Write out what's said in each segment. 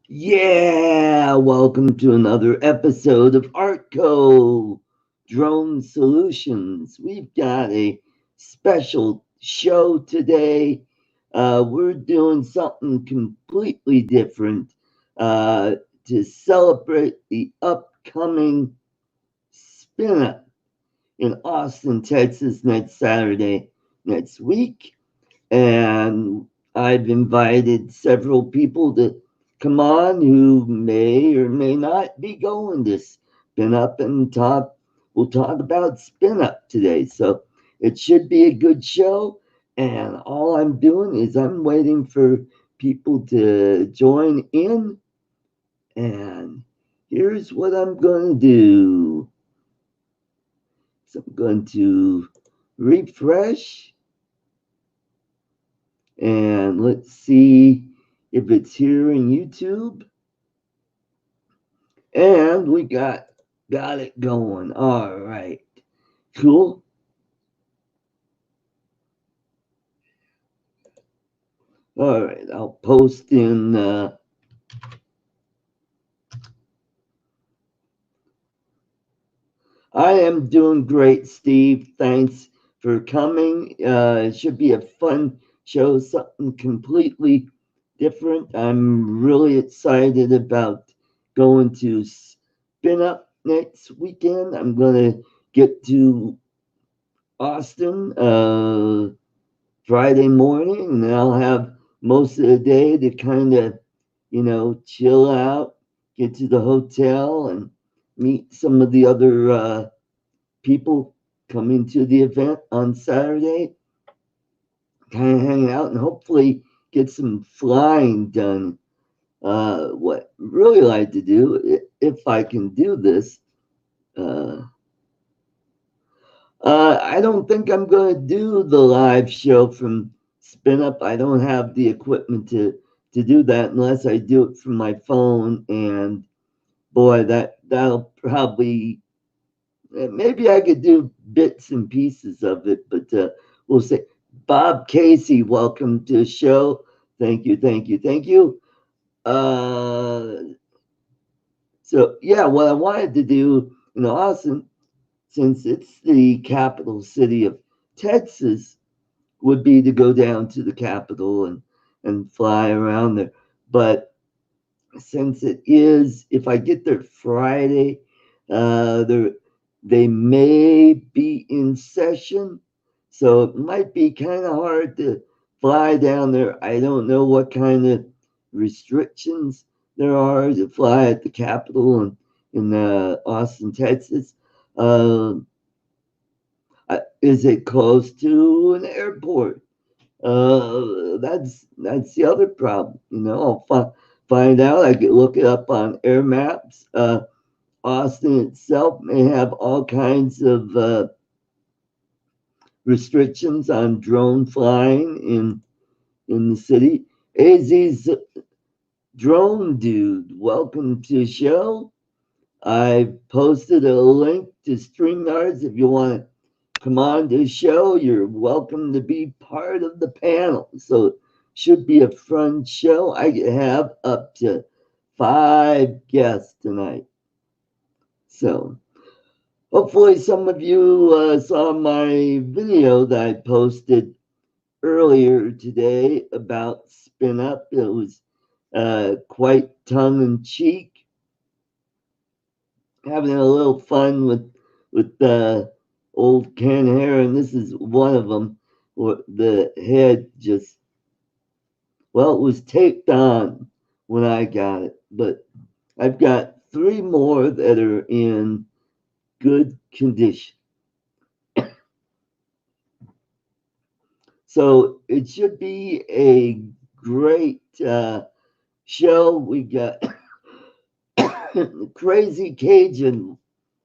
Yeah, welcome to another episode of ArtCo Drone Solutions. We've got a special show today. We're doing something completely different to celebrate the upcoming Spin Up in Austin, Texas next Saturday, next week. And I've invited several people to come on who may or may not be going to spin up and talk. We'll talk about spin up today. So it should be a good show. And all I'm doing is I'm waiting for people to join in. And here's what I'm going to do. So I'm going to refresh and let's see if it's here in YouTube. And we got it going. All right. Cool. All right. I'll post in I am doing great, Steve. Thanks for coming. It should be a fun show, something completely different. I'm really excited about going to Spin Up next weekend. I'm going to get to Austin Friday morning, and I'll have most of the day to kind of, chill out, get to the hotel, and meet some of the other people coming to the event on Saturday, kind of hang out and hopefully get some flying done. What I really like to do, if I can do this, uh, I don't think I'm going to do the live show from Spin Up. I don't have the equipment to do that unless I do it from my phone. And boy, that'll probably maybe I could do bits and pieces of it, but we'll see. Bob Casey, welcome to the show. Thank you, thank you, thank you. Uh, so yeah, what I wanted to do in Austin, since it's the capital city of Texas, would be to go down to the capital and fly around there. But since it is, if I get there Friday, there they may be in session, so it might be kind of hard to fly down there. I don't know what kind of restrictions there are to fly at the Capitol in Austin, Texas. Uh, is it close to an airport? That's the other problem. Find out. I could look it up on air maps. Austin itself may have all kinds of restrictions on drone flying in the city. AZ's drone dude, welcome to the show. I posted a link to StreamYards if you want to come on to the show. You're welcome to be part of the panel. So should be a fun show. I have up to 5 guests tonight. So hopefully some of you saw my video that I posted earlier today about Spin Up. It was quite tongue in cheek, having a little fun with old Ken hair, and this is one of them. Where the head just it was taped on when I got it, but I've got three more that are in good condition. So it should be a great show. We got Crazy Cajun.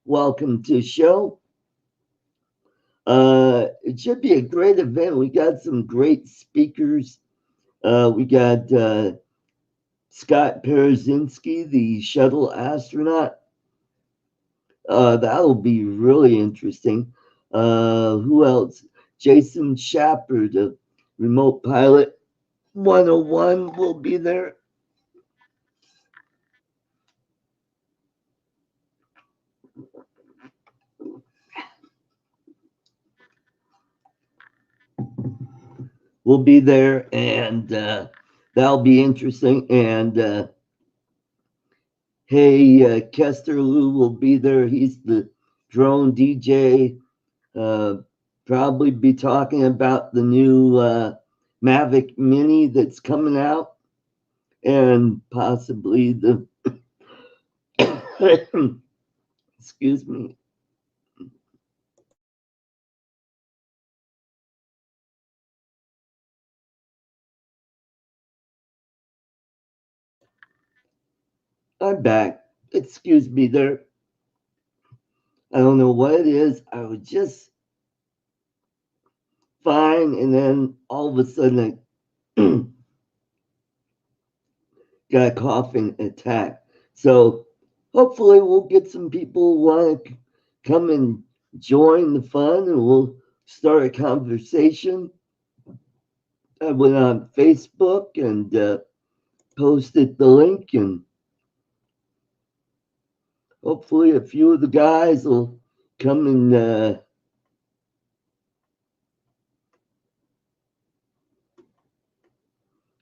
Welcome to the show. It should be a great event. We got some great speakers. We got Scott Perezinski, the shuttle astronaut. That'll be really interesting. Who else? Jason Shepard, the remote pilot 101, will be there. will be there, and that'll be interesting. And hey, Kester Lou will be there. He's the drone DJ. Uh, Probably be talking about the new Mavic Mini that's coming out, and possibly the excuse me. I'm back. Excuse me there. I don't know what it is. I was just fine, and then all of a sudden I got a coughing attack. So hopefully we'll get some people who want to come and join the fun, and we'll start a conversation. I went on Facebook and posted the link, and hopefully a few of the guys will come and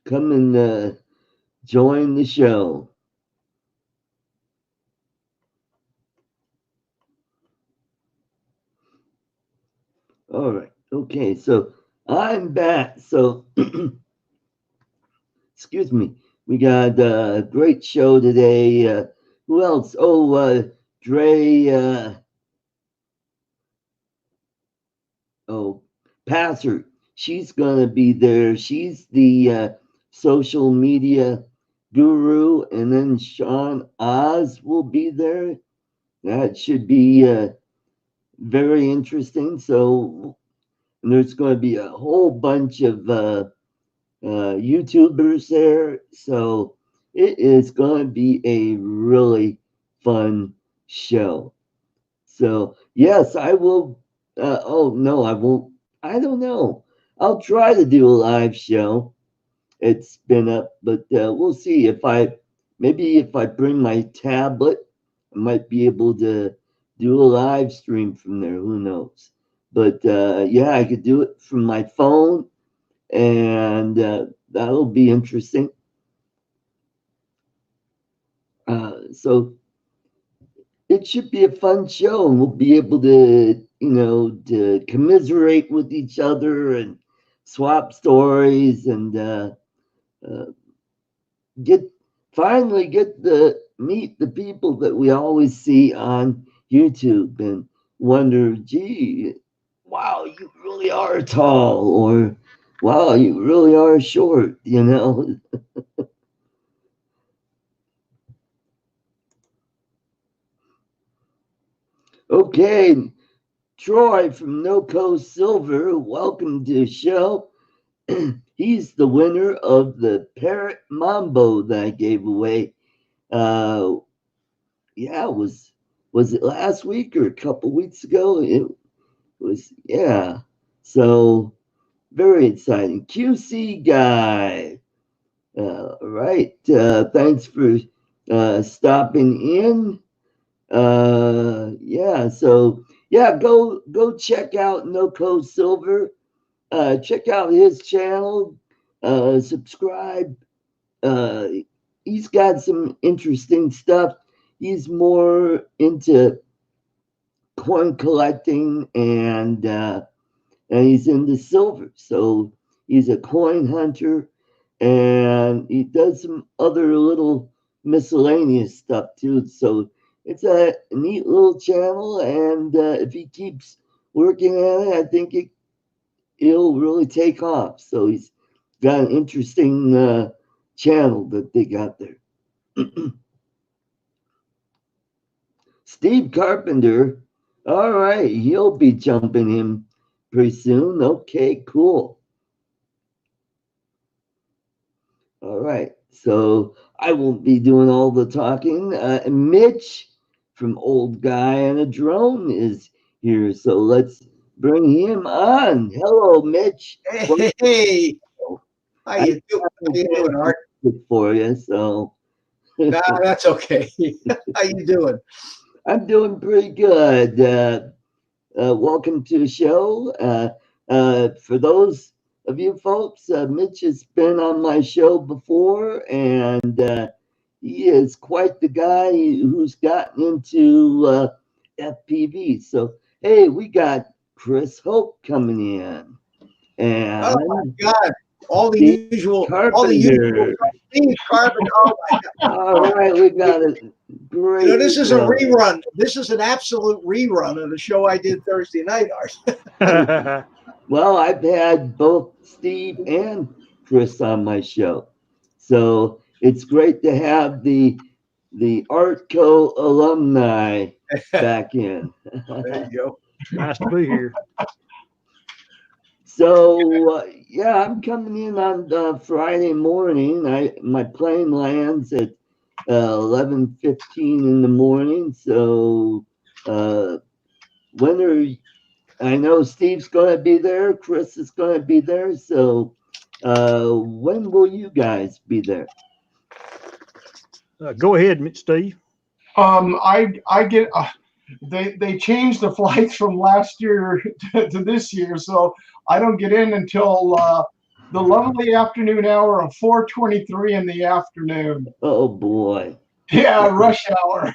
come and join the show. All right. Okay. So I'm back. So excuse me. We got a great show today. Who else? Oh, Dre. Oh, Passer. She's gonna be there. She's the social media guru, and then Sean Oz will be there. That should be very interesting. So and there's going to be a whole bunch of YouTubers there. So it is going to be a really fun show. So, yes, I will. Oh, no, I won't. I don't know. I'll try to do a live show. It's been up, but we'll see if maybe if I bring my tablet, I might be able to do a live stream from there. Who knows? But yeah, I could do it from my phone, and that'll be interesting. So it should be a fun show, and we'll be able to, to commiserate with each other and swap stories and uh, get finally get the meet the people that we always see on YouTube and wonder, gee, wow, you really are tall, or wow, you really are short. Okay, Troy from NoCo Silver, welcome to the show. He's the winner of the Parrot Mambo that I gave away. Uh, yeah, was it last week or a couple weeks ago? It was, yeah. So very exciting. QC guy. Right. Thanks for stopping in. Yeah. So yeah, go check out NoCo Silver. Check out his channel. Subscribe. Uh, he's got some interesting stuff. He's more into coin collecting, and he's into silver. So he's a coin hunter, and he does some other little miscellaneous stuff too. So it's a neat little channel, and if he keeps working at it, I think it'll really take off. So he's got an interesting channel that they got there. Steve Carpenter. All right, he'll be jumping in pretty soon. Okay, cool. All right, so I won't be doing all the talking. Mitch from Old Guy and a Drone is here, so let's bring him on. Hello, Mitch. Hey, how I you do? How you doing, Art? for you, so Nah, that's okay. How you doing? I'm doing pretty good. Welcome to the show. For those of you folks. Mitch has been on my show before, and he is quite the guy who's gotten into FPV. So, hey, we got Chris Hope coming in, Oh my and God! Steve All the usual. Carpenter. Steve Carpenter. Oh my God! All right, we got a You know, great this is a show. rerun. This is an absolute rerun of the show I did Thursday night, Art. Well, I've had both Steve and Chris on my show, so it's great to have the Artco alumni back in. There you go. Nice to be here. So yeah, I'm coming in on Friday morning. My plane lands at 11:15 in the morning. So when are I know Steve's going to be there. Chris is going to be there. So when will you guys be there? Go ahead, Steve. I get they changed the flights from last year to this year, so I don't get in until the lovely afternoon hour of 4:23 in the afternoon. Oh boy. Yeah, rush hour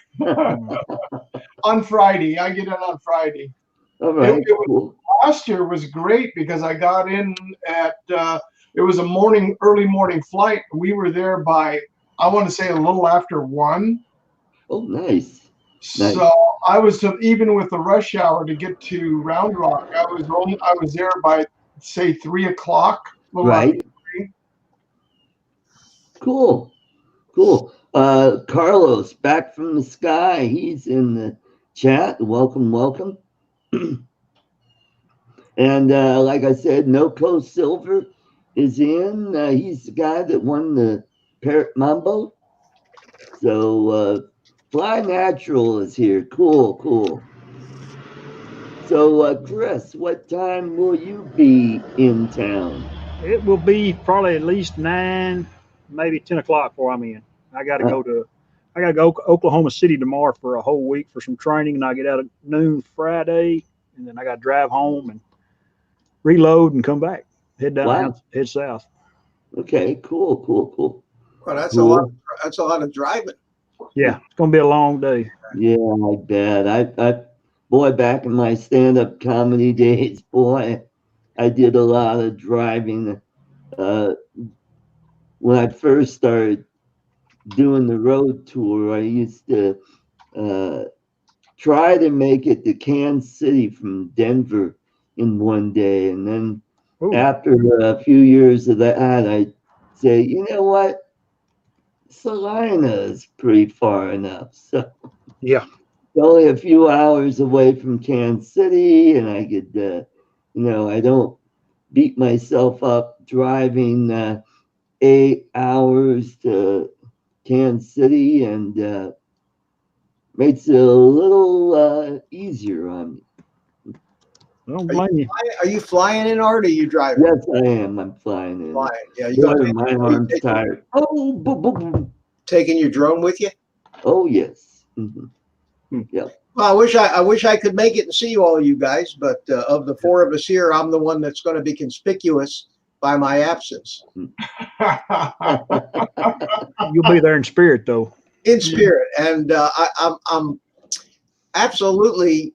on Friday. I get in on Friday. All right. Cool. Last year was great because I got in at it was a early morning flight. We were there by, I want to say, a little after 1. Oh, nice. So I was even with the rush hour to get to Round Rock. I was there by say 3 o'clock. Right. Cool. Carlos, back from the sky. He's in the chat. Welcome. And like I said, Noco Silver is in. He's the guy that won the Parrot Mambo. So Fly Natural is here. Cool. So Chris, what time will you be in town? It will be probably at least 9, maybe 10 o'clock before I'm in. I got to go to Oklahoma City tomorrow for a whole week for some training, and I get out at noon Friday, and then I got to drive home and reload and come back. Head down, head south. Okay, cool. Well, that's a lot. That's a lot of driving. Yeah, it's gonna be a long day. Yeah, I bet. Boy, back in my stand-up comedy days, boy, I did a lot of driving. When I first started doing the road tour, I used to try to make it to Kansas City from Denver in one day, and then after a few years of that, I'd say, you know what, Salina is pretty far enough. So yeah, it's only a few hours away from Kansas City, and I could, I don't beat myself up driving 8 hours to Kansas City, and makes it a little easier on me. I don't blame you. Are you flying in, Art, or are you driving? Yes, I am. I'm flying in. Flying. Yeah, you got my arm's tired. Oh, boom. Taking your drone with you? Oh, yes. Mm-hmm. Yeah. Well, I wish I could make it and see all you guys, but of the 4 of us here, I'm the one that's going to be conspicuous by my absence. You'll be there in spirit, though. In spirit, and I'm absolutely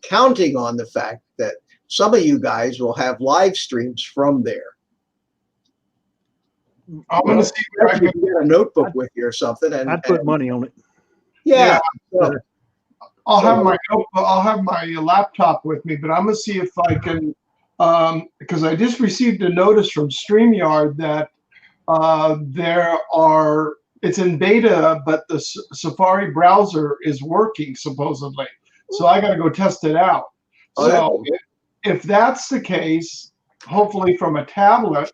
counting on the fact that some of you guys will have live streams from there. I'm going to see if I can get a notebook with you or something. And I'd put money on it. Yeah. I'll have my laptop with me, but I'm going to see if I can, because I just received a notice from StreamYard that it's in beta, but the Safari browser is working supposedly. So I got to go test it out. So if that's the case, hopefully from a tablet,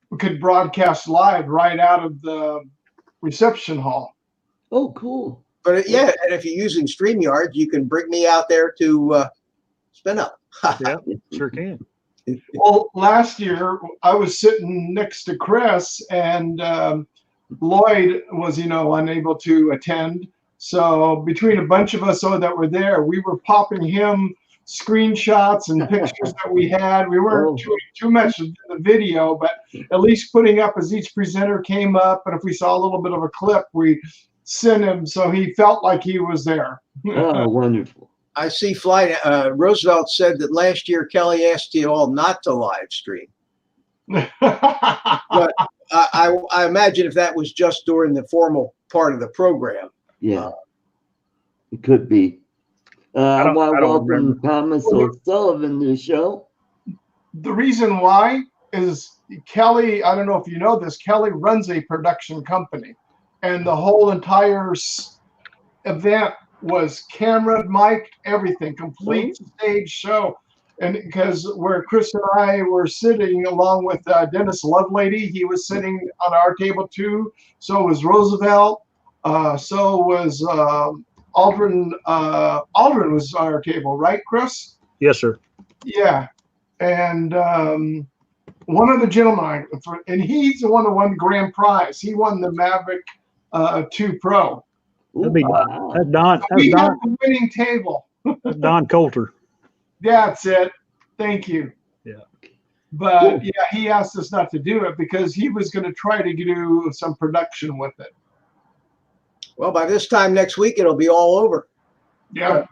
we could broadcast live right out of the reception hall. Oh, cool. But yeah, and if you're using StreamYard, you can bring me out there to spin up. Yeah, sure can. Well, last year I was sitting next to Chris, and Lloyd was, unable to attend. So between a bunch of us that were there, we were popping him screenshots and pictures that we had. We weren't Oh. too much in the video, but at least putting up as each presenter came up, and if we saw a little bit of a clip, we sent him so he felt like he was there. Oh, wonderful. I see Roosevelt said that last year Kelly asked you all not to live stream. But I imagine if that was just during the formal part of the program. Yeah, it could be. I want to welcome Thomas O'Sullivan to the show. The reason why is Kelly, I don't know if you know this, Kelly runs a production company, and the whole entire event was camera, mic, everything, complete stage show. And because where Chris and I were sitting along with Dennis Lovelady, he was sitting on our table too. So was Roosevelt. So was Aldrin. Aldrin was on our table, right, Chris? Yes, sir. Yeah. And one of the gentlemen, and he's the one that won the grand prize. He won the Mavic 2 Pro. That'd be that's Don. We That's got Don. the winning table. That's Don Coulter. That's it. Thank you. Yeah. But yeah, he asked us not to do it because he was going to try to do some production with it. Well, by this time next week, it'll be all over. Yeah.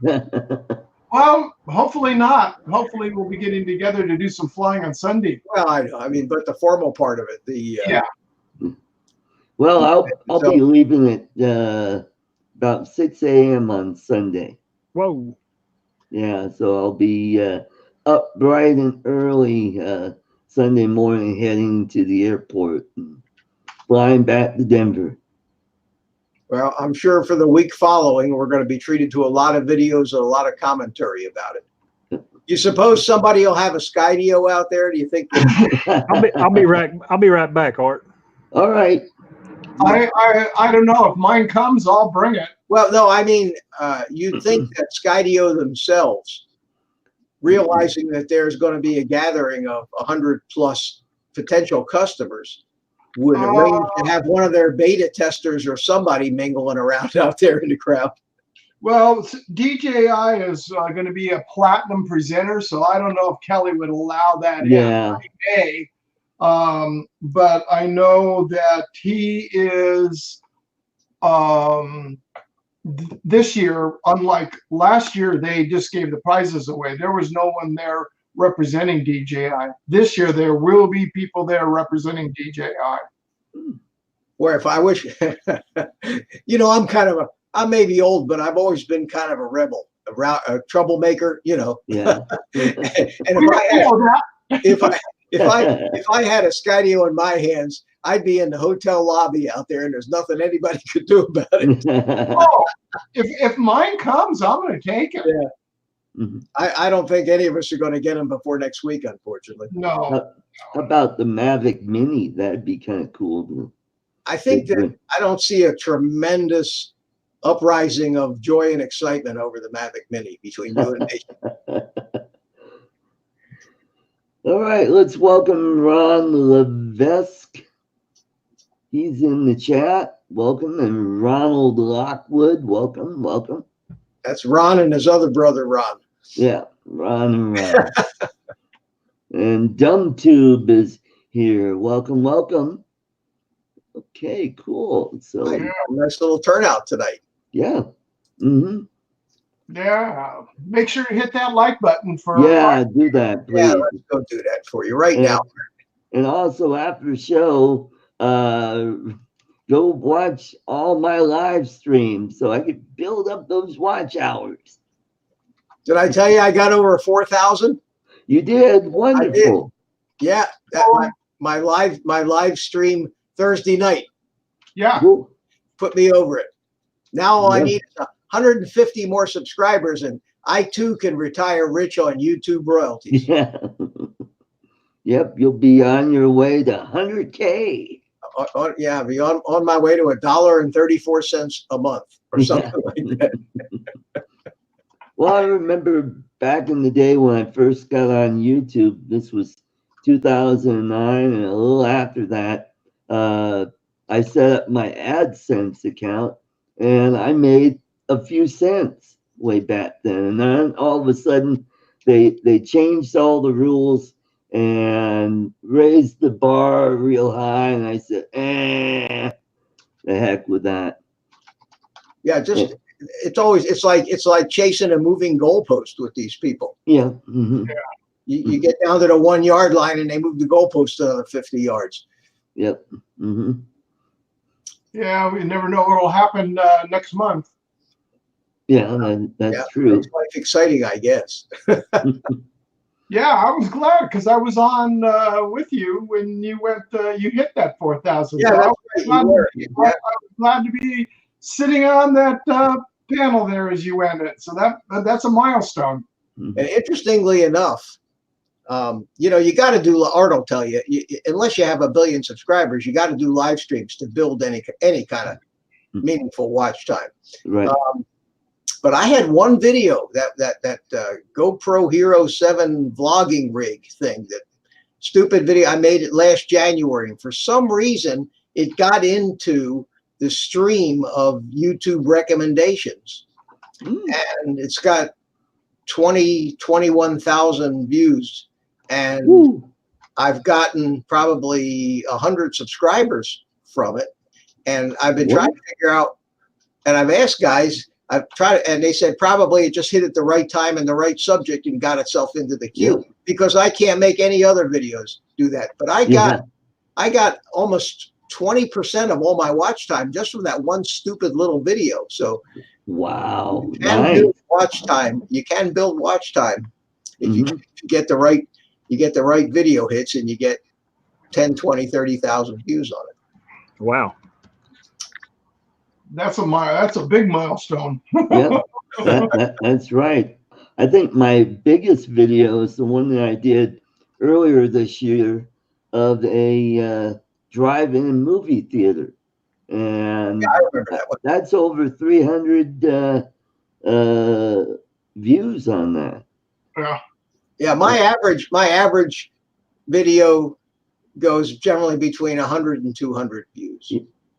Well, hopefully not. Hopefully we'll be getting together to do some flying on Sunday. Well, I know. I mean, but the formal part of it, Yeah. Well, I'll be leaving at about 6 a.m. on Sunday. Whoa. Yeah, so I'll be up bright and early Sunday morning, heading to the airport and flying back to Denver. Well, I'm sure for the week following, we're going to be treated to a lot of videos and a lot of commentary about it. You suppose somebody will have a Skydio out there? Do you think? I'll be right back, Art. All right. I don't know. If mine comes, I'll bring it. Well, no, I mean, you'd think that Skydio themselves, realizing that there's going to be a gathering of 100 plus potential customers, would arrange to have one of their beta testers or somebody mingling around out there in the crowd. Well, DJI is going to be a platinum presenter, so I don't know if Kelly would allow that. Yeah. But I know that he is this year, unlike last year, they just gave the prizes away. There was no one there representing DJI. This year, there will be people there representing DJI. Where if I wish, I may be old, but I've always been kind of a rebel, a troublemaker, Yeah. And if I had a Skydio in my hands, I'd be in the hotel lobby out there, and there's nothing anybody could do about it. If mine comes, I'm going to take it. Yeah. Mm-hmm. I don't think any of us are going to get them before next week, unfortunately. No. How about the Mavic Mini? That'd be kind of cool. I think that I don't see a tremendous uprising of joy and excitement over the Mavic Mini between you and me. All right, let's welcome Ron Levesque. He's in the chat. Welcome. And Ronald Lockwood. Welcome. That's Ron and his other brother, Ron. Yeah, Ron and Ron. And DumbTube is here. Welcome. Okay, cool. So nice little turnout tonight. Yeah. Mm-hmm. Yeah. Make sure to hit that like button for. Yeah, do that, please. Yeah, let's go do that for you right now. And also after the show, go watch all my live streams so I can build up those watch hours. Did I tell you I got over 4,000? You did. Wonderful. I did. Yeah, my live stream Thursday night. Yeah. Cool. Put me over it. Now all I need is 150 more subscribers, and I too can retire rich on YouTube royalties. Yeah. Yep, you'll be on your way to 100K. Yeah, be on my way to $1.34 a month or something like that. Well, I remember back in the day when I first got on YouTube, this was 2009, and a little after that, I set up my AdSense account, and I made a few cents way back then. And then all of a sudden, they changed all the rules and raised the bar real high, and I said, the heck with that. Yeah, just it's like chasing a moving goalpost with these people. Yeah. Mm-hmm. You get down to the 1 yard line and they move the goalpost another 50 yards. Yep. Mm-hmm. Yeah, we never know what will happen next month. Yeah, that's true. Makes life exciting, I guess. Yeah, I was glad because I was on with you when you went. You hit that 4,000. Yeah, so that's I was right. glad, You were. I was glad to be sitting on that panel there as you went it. So that's a milestone. And interestingly enough, you got to do. Art will tell you, unless you have a billion subscribers, you got to do live streams to build any kind of meaningful watch time. Right. But I had one video that GoPro Hero 7 vlogging rig thing, that stupid video. I made it last January, and for some reason it got into the stream of YouTube recommendations, and it's got 21,000 views, and I've gotten probably 100 subscribers from it, and I've been trying to figure out, and I've asked guys. I've tried, and they said probably it just hit at the right time and the right subject and got itself into the queue, because I can't make any other videos do that. But I got almost 20% of all my watch time just from that one stupid little video. So wow, you can build watch time. You can build watch time if you get the right video hits, and you get 10, 20, 30,000 views on it. Wow. That's a big milestone. Yeah, that's right. I think my biggest video is the one that I did earlier this year of a drive-in movie theater, and I remember that one. That's over 300 views on that. Yeah. My average video goes generally between 100 and 200 views.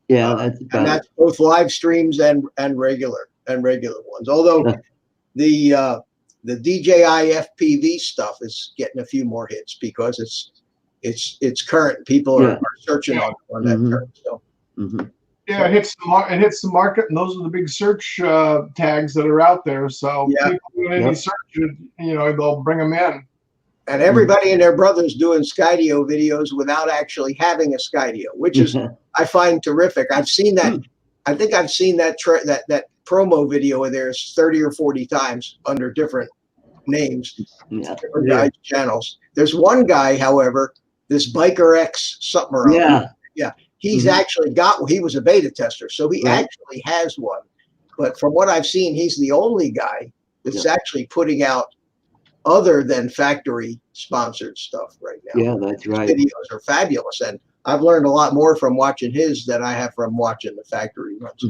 Yeah, that's about and that's both live streams and regular ones. Although the DJI FPV stuff is getting a few more hits because it's current. People are searching on that current stuff. Yeah, it hits the market, and those are the big search tags that are out there. So people doing any search, they'll bring them in. And everybody and their brother's doing Skydio videos without actually having a Skydio, which is I find terrific. I've seen that. I think I've seen that promo video of theirs 30 or 40 times under different names, different guys' channels. There's one guy, however, this Biker X something or other. Yeah. He's actually he was a beta tester, so he actually has one. But from what I've seen, he's the only guy that's actually putting out other than factory sponsored stuff right now. Yeah, that's right. His videos are fabulous, and I've learned a lot more from watching his than I have from watching the factory runs.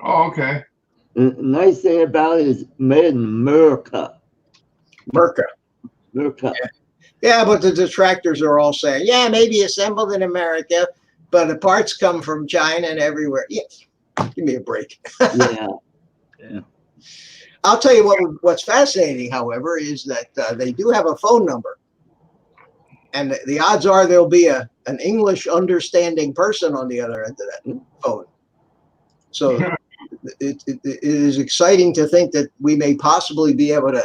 Oh, okay. The nice thing about it is made in America. Yeah, but the detractors are all saying, maybe assembled in America, but the parts come from China and everywhere. Yeah, give me a break. Yeah. I'll tell you what's fascinating, however, is that they do have a phone number, and the odds are there'll be an English understanding person on the other end of that phone. So it is exciting to think that we may possibly be able to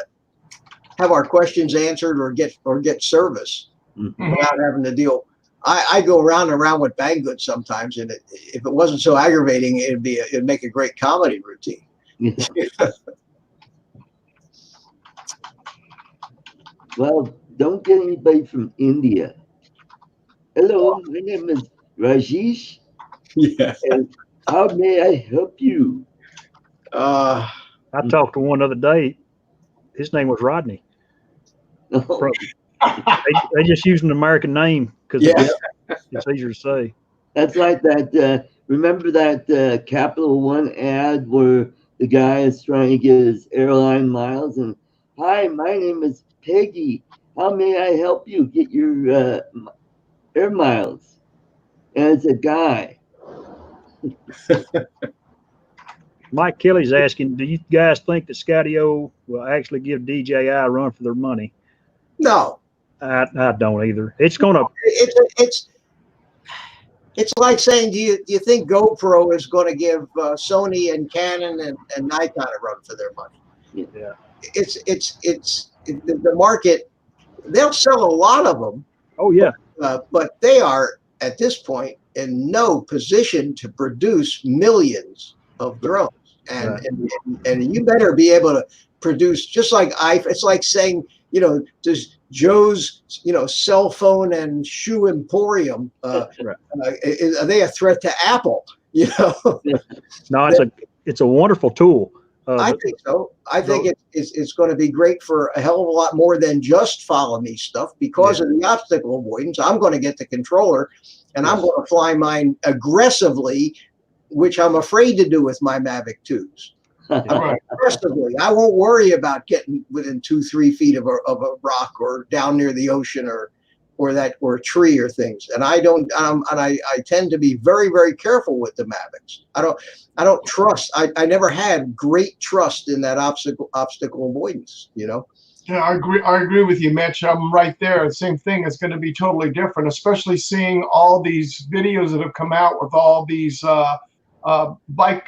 have our questions answered or get service without having to deal. I go around and around with Banggood sometimes, and if it wasn't so aggravating, it'd make a great comedy routine. Well, don't get anybody from India. Hello, my name is Rajesh. Yeah. And how may I help you? I talked to one other day. His name was Rodney. Oh. They just used an American name because it's easier to say. That's like that. Remember that Capital One ad where the guy is trying to get his airline miles and, hi, my name is Peggy. How may I help you get your air miles? And it's a guy. Mike Kelly's asking, do you guys think that Skydio will actually give DJI a run for their money? No, I don't either. It's going to. It's like saying, do you think GoPro is going to give Sony and Canon and Nikon a run for their money? Yeah. The market. They'll sell a lot of them. Oh yeah. But they are at this point in no position to produce millions of drones, and you better be able to produce just like it's like saying, does Joe's cell phone and shoe emporium are they a threat to Apple? No, it's a wonderful tool. I think so. I think it's going to be great for a hell of a lot more than just follow me stuff because of the obstacle avoidance. I'm going to get the controller and I'm going to fly mine aggressively, which I'm afraid to do with my Mavic 2s. Aggressively. I won't worry about getting within 2-3 feet of a rock or down near the ocean or a tree or things. And I tend to be very, very careful with the Mavics. I don't trust. I never had great trust in that obstacle avoidance, Yeah, I agree with you, Mitch. I'm right there. Same thing. It's going to be totally different, especially seeing all these videos that have come out with all these bike,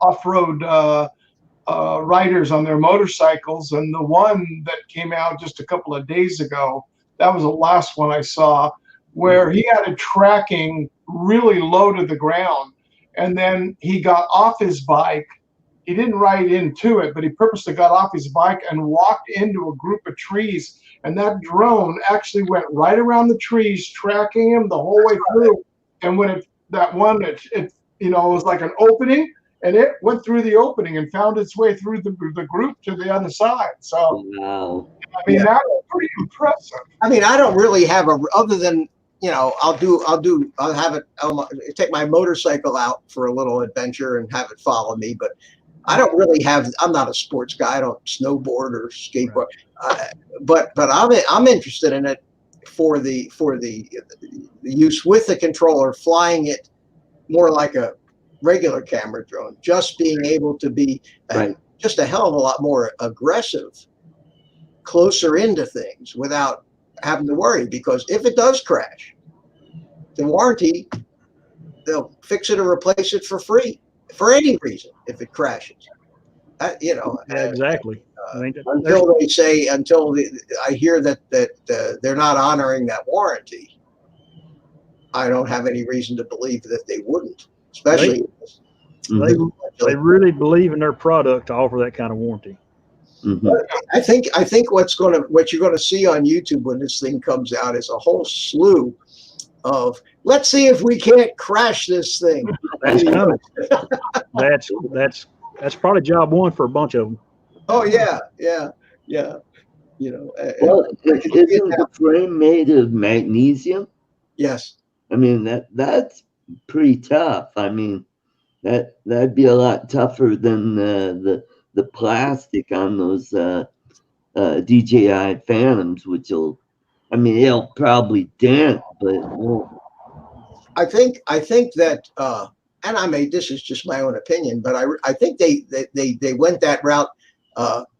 off-road riders on their motorcycles. And the one that came out just a couple of days ago, that was the last one I saw, where he had it tracking really low to the ground. And then he got off his bike. He didn't ride into it, but he purposely got off his bike and walked into a group of trees. And that drone actually went right around the trees, tracking him the whole way through. And when it was like an opening, and it went through the opening and found its way through the group to the other side. So, wow. I mean, that's pretty impressive. I mean, I don't really have other than, I'll take my motorcycle out for a little adventure and have it follow me. But I don't really I'm not a sports guy. I don't snowboard or skateboard. But I'm interested in it for the use with the controller, flying it more like a regular camera drone, just being able to be just a hell of a lot more aggressive, closer into things without having to worry. Because if it does crash, the warranty, they'll fix it or replace it for free for any reason if it crashes. Exactly. Until I hear that they're not honoring that warranty, I don't have any reason to believe that they wouldn't. Especially, they really believe in their product to offer that kind of warranty. Mm-hmm. I think what you're gonna see on YouTube when this thing comes out is a whole slew of let's see if we can't crash this thing. That's coming. That's probably job one for a bunch of them. Oh yeah. Well, isn't the frame made of magnesium? Yes. I mean that's pretty tough. I mean that'd be a lot tougher than the plastic on those DJI Phantoms, it'll probably dent, but it won't. I think that, and this is just my own opinion, but I think they went that route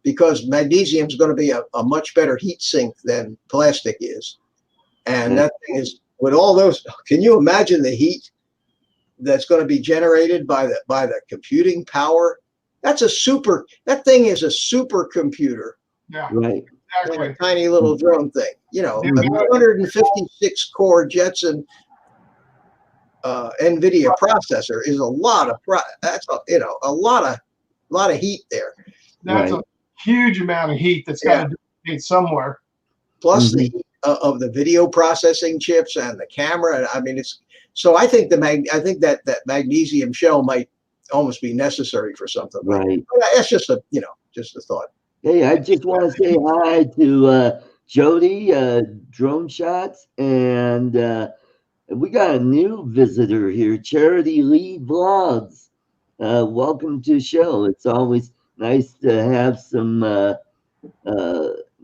because magnesium is going to be a much better heat sink than plastic is, and that thing is with all those. Can you imagine the heat that's going to be generated by the computing power? That thing is a supercomputer. Yeah, right. Exactly. A tiny little drone thing. A 156 core Jetson NVIDIA processor is a lot of a lot of heat there. That's a huge amount of heat that's got to be somewhere. Plus the heat of the video processing chips and the camera. I mean, so I think that magnesium shell might almost be necessary for something. Right. That's just a thought. Hey, I just want to say hi to Jody, Drone Shots, and we got a new visitor here, Charity Lee Vlogs. Welcome to the show. It's always nice to have some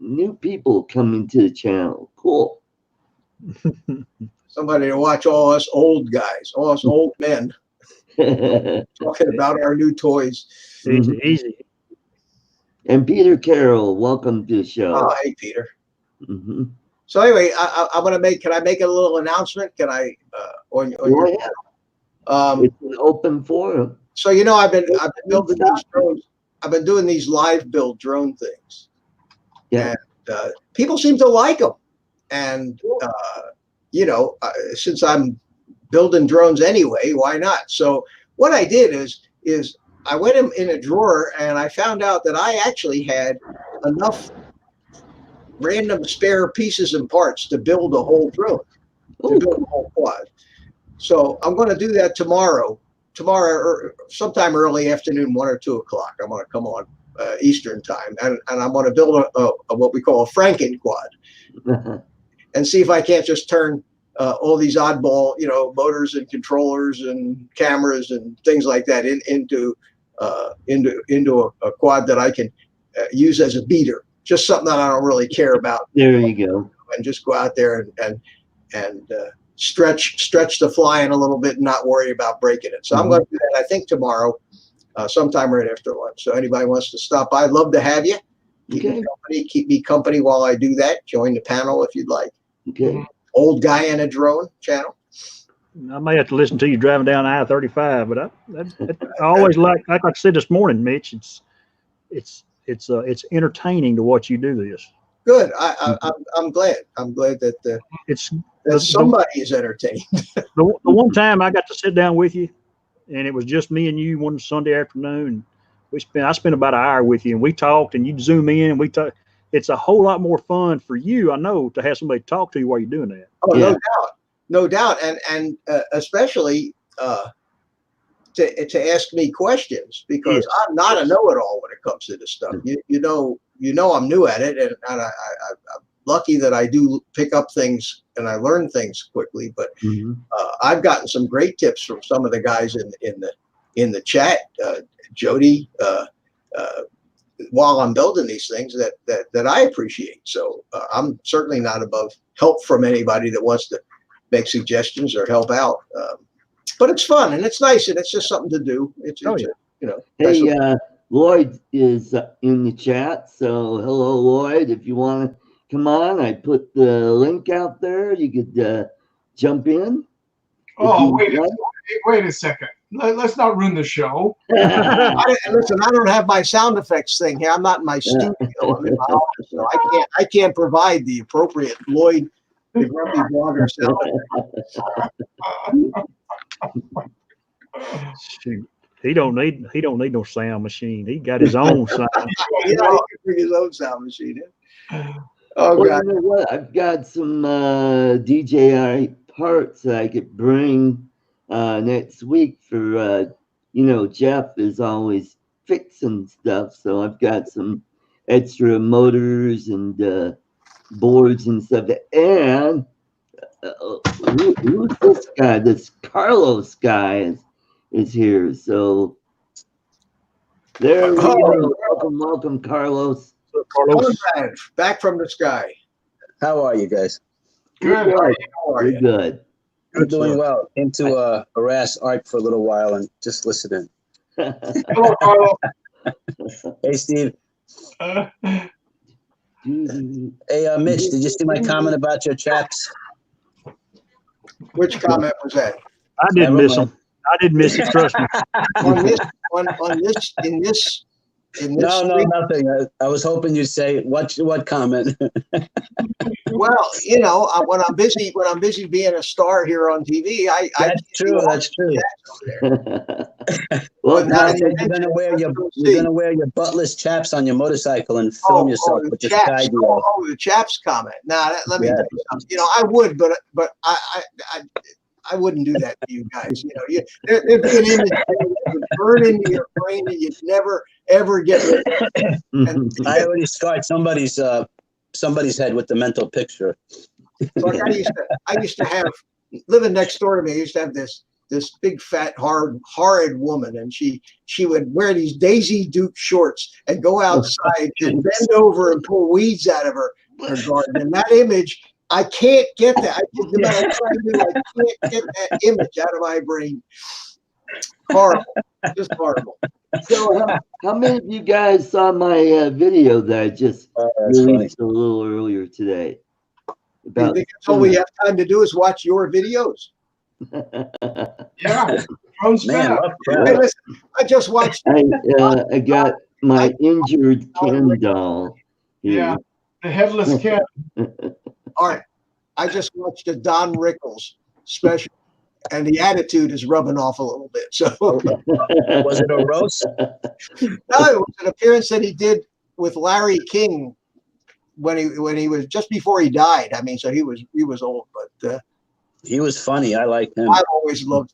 new people coming to the channel. Cool. Somebody to watch all us old guys, all us old men. talking about our new toys. Easy, easy. And Peter Carroll, welcome to the show. Oh, hey, Peter. Mhm. So anyway, I'm going to make, can I make a little announcement? Can I, on Go your, ahead. um, It's an open forum. so, I've been building these drones. I've been doing these live build drone things. Yeah. And people seem to like them. And, since I'm building drones anyway, why not? So what I did is I went in a drawer and I found out that I actually had enough random spare pieces and parts to build a whole drone, to build a whole quad. So I'm going to do that tomorrow or sometime early afternoon, 1 or 2 o'clock. I'm going to come on Eastern time, and I'm going to build a what we call a Franken quad, and see if I can't just turn all these oddball, motors and controllers and cameras and things like that into a quad that I can use as a beater. Just something that I don't really care about. There you go. And just go out there and stretch the flying a little bit and not worry about breaking it. So I'm going to do that, I think, tomorrow, sometime right after lunch. So anybody wants to stop by, I'd love to have you. Keep me company while I do that. Join the panel if you'd like. Okay. Old Guy in a Drone channel. I may have to listen to you driving down I-35, but I always like I said this morning, Mitch. It's entertaining to watch you do this. Good. I'm glad. I'm glad that somebody is entertained. The one time I got to sit down with you, and it was just me and you one Sunday afternoon. I spent about an hour with you, and we talked, and you'd zoom in, and we talked. It's a whole lot more fun for you, I know, to have somebody talk to you while you're doing that. Oh, yeah. No doubt, and especially to ask me questions, because I'm not a know-it-all when it comes to this stuff. You know I'm new at it, and I'm lucky that I do pick up things and I learn things quickly. But I've gotten some great tips from some of the guys in the chat, Jody, while I'm building these things that I appreciate. So I'm certainly not above help from anybody that wants to make suggestions or help out. But it's fun and it's nice and it's just something to do. Hey, Lloyd is in the chat. So hello, Lloyd. If you want to come on, I put the link out there. You could jump in. Oh, wait a second. Let's not ruin the show. Listen, I don't have my sound effects thing here. I'm not in my studio. I'm in my office, so I can't provide the appropriate Lloyd, the grumpy blogger sound effects. Shoot. He don't need no sound machine. He got his own sound. He can bring his own sound machine in. Oh, God. You know what? I've got some DJI parts that I could bring next week for Jeff is always fixing stuff, so I've got some extra motors and boards and stuff. And who's this guy? This Carlos guy is here. So there we go. Welcome, Carlos. Carlos. Back from the sky. How are you guys? Good. How are you? Good. I'm doing well. Came to harass Art for a little while and just listen in. Hello, Carlos. Hey, Steve. Hey, Mitch, did you see my comment about your chaps? Which comment was that? I didn't miss him. I didn't miss it. Trust me. In this. No, nothing. I was hoping you'd say what comment. Well, when I'm busy being a star here on TV, That's true. Well, now you're gonna wear your buttless chaps on your motorcycle and film yourself with the sky deal. Oh, the chaps comment. Now let me tell you something. I would, but I wouldn't do that to you guys. There'd be an image that would burn into your brain and you'd never ever get rid of it. I already scarred somebody's head with the mental picture. Like I used to have, living next door to me, I used to have this big fat horrid woman, and she would wear these Daisy Duke shorts and go outside and bend over and pull weeds out of her garden. And that image, I can't get that. No matter what I do, I can't get that image out of my brain. Horrible, just horrible. So, how many of you guys saw my video that I just That's funny. released a little earlier today? You About think that's all we have time to do is watch your videos? Yeah. From Man, SpinUp. rough Hey, crowd. listen, I just watched. I got my injured Ken doll Yeah. here. The headless Ken. All right, I just watched a Don Rickles special, and the attitude is rubbing off a little bit. So, Was it a roast? no, it was an appearance that he did with Larry King when he was just before he died. I mean, so he was old, but He was funny. I liked him. I've always loved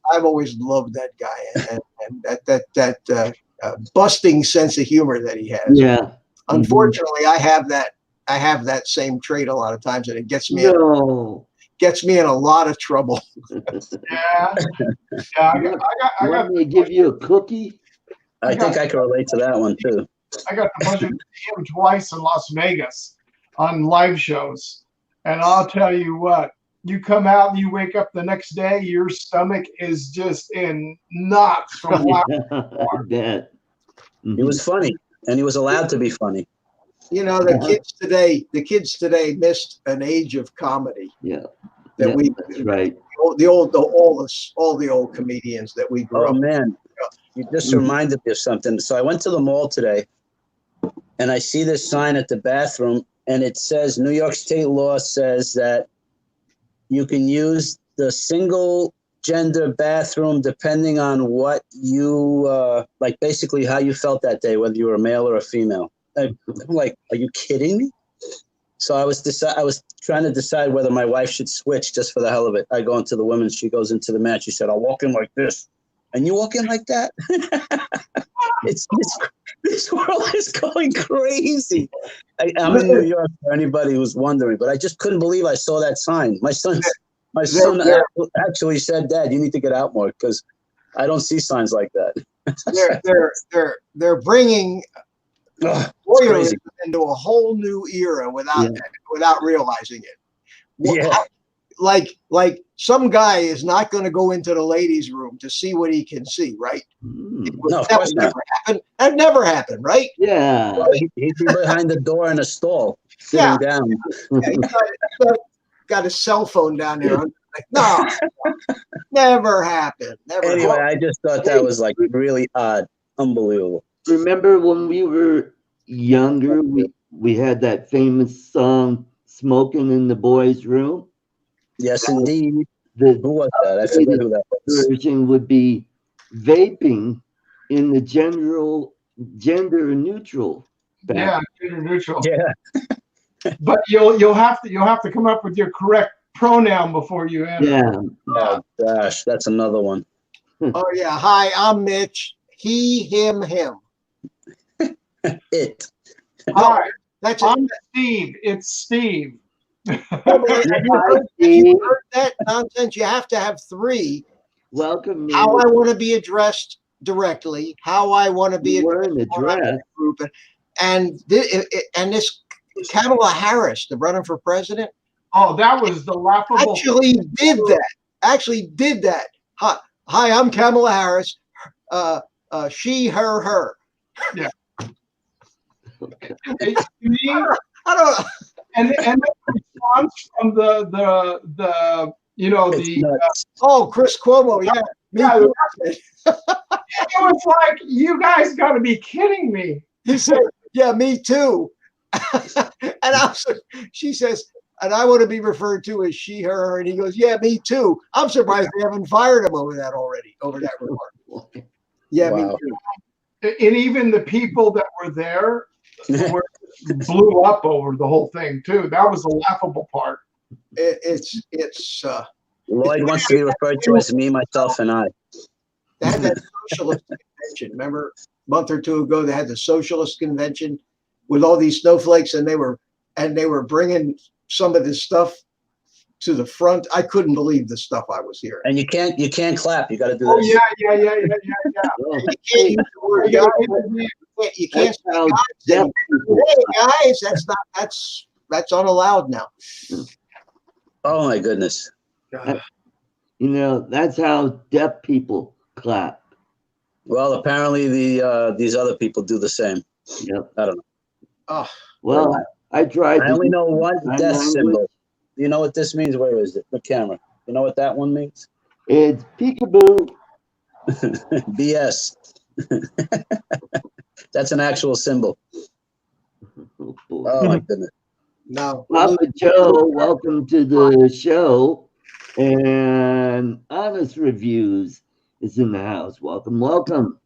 that guy and that busting sense of humor that he has. Yeah. Unfortunately, I have that same trait a lot of times, and it gets me No. in a lot of trouble. Yeah. Yeah. I got Want me to give you a cookie? I think I can relate to that one too. I got the pleasure to see him twice in Las Vegas on live shows. And I'll tell you what, you come out and you wake up the next day, your stomach is just in knots from laughing. I bet. He was funny, and he was allowed to be funny. You know, the kids today missed an age of comedy. Yeah. That Yeah, that's right. all the old comedians that we grew Oh up. man, you just reminded me of something. So I went to the mall today, and I see this sign at the bathroom, and it says New York State law says that you can use the single gender bathroom depending on what you like, basically how you felt that day, whether you were a male or a female. I'm like, are you kidding me? So I was trying to decide whether my wife should switch just for the hell of it. I go into the women's, she goes into the man. She said, I'll walk in like this. And you walk in like that? This world is going crazy. I'm in New York for anybody who's wondering, but I just couldn't believe I saw that sign. My son actually said, Dad, you need to get out more because I don't see signs like that. They're bringing voyeurism into a whole new era without realizing it. Yeah. Like some guy is not going to go into the ladies' room to see what he can see, right? No, of course not. That never happened, right? Yeah. He'd be behind the door in a stall, sitting down. Yeah, he's got his cell phone down there. Like, no, never happened. Anyway, I just thought that was like really odd. Unbelievable. Remember when we were younger, we had that famous song, Smoking in the Boys' Room? Yes, indeed. Who was that? I forget who that was. Version would be vaping in the gender neutral. Yeah, gender neutral. Yeah. But you'll have to come up with your correct pronoun before you enter. Yeah. Oh gosh, that's another one. Oh yeah. Hi, I'm Mitch. He, him, him. It. Hi, that's I'm Steve. It's Steve. Have you heard that nonsense? You have to have three. Welcome. How I want to be addressed directly. How I want to be addressed. Group, and this Kamala Harris, the runner for president. Oh, that was the laughable. Actually did that. Hi, I'm Kamala Harris. She, her. Yeah. To me, I don't know. And the response from the Chris Cuomo, yeah. It was like, you guys got to be kidding me. He said, yeah, me too. And she says, and I want to be referred to as she, her, and he goes, yeah, me too. I'm surprised they haven't fired him over that remark. Yeah, wow. Me too. And even the people that were there blew up over the whole thing too. That was the laughable part. Lloyd wants to be referred to as me, myself, and I. They had that socialist convention. Remember, a month or two ago, they had the socialist convention with all these snowflakes, and they were bringing some of this stuff to the front. I couldn't believe the stuff I was hearing. And you can't clap. You got to do this. Yeah. You can't use the word guys. You can't say guys. Hey guys, that's unallowed now. Oh my goodness. That's how deaf people clap. Well, apparently these other people do the same. Yep. I don't know. Oh, Well, I tried. I only know one sign death language. symbol. You know what this means? Where is it? The camera. You know what that one means? It's peekaboo. BS. That's an actual symbol. Oh, boy. Oh my goodness. no. Papa Joe, welcome to the show. And Honest Reviews is in the house. Welcome, welcome.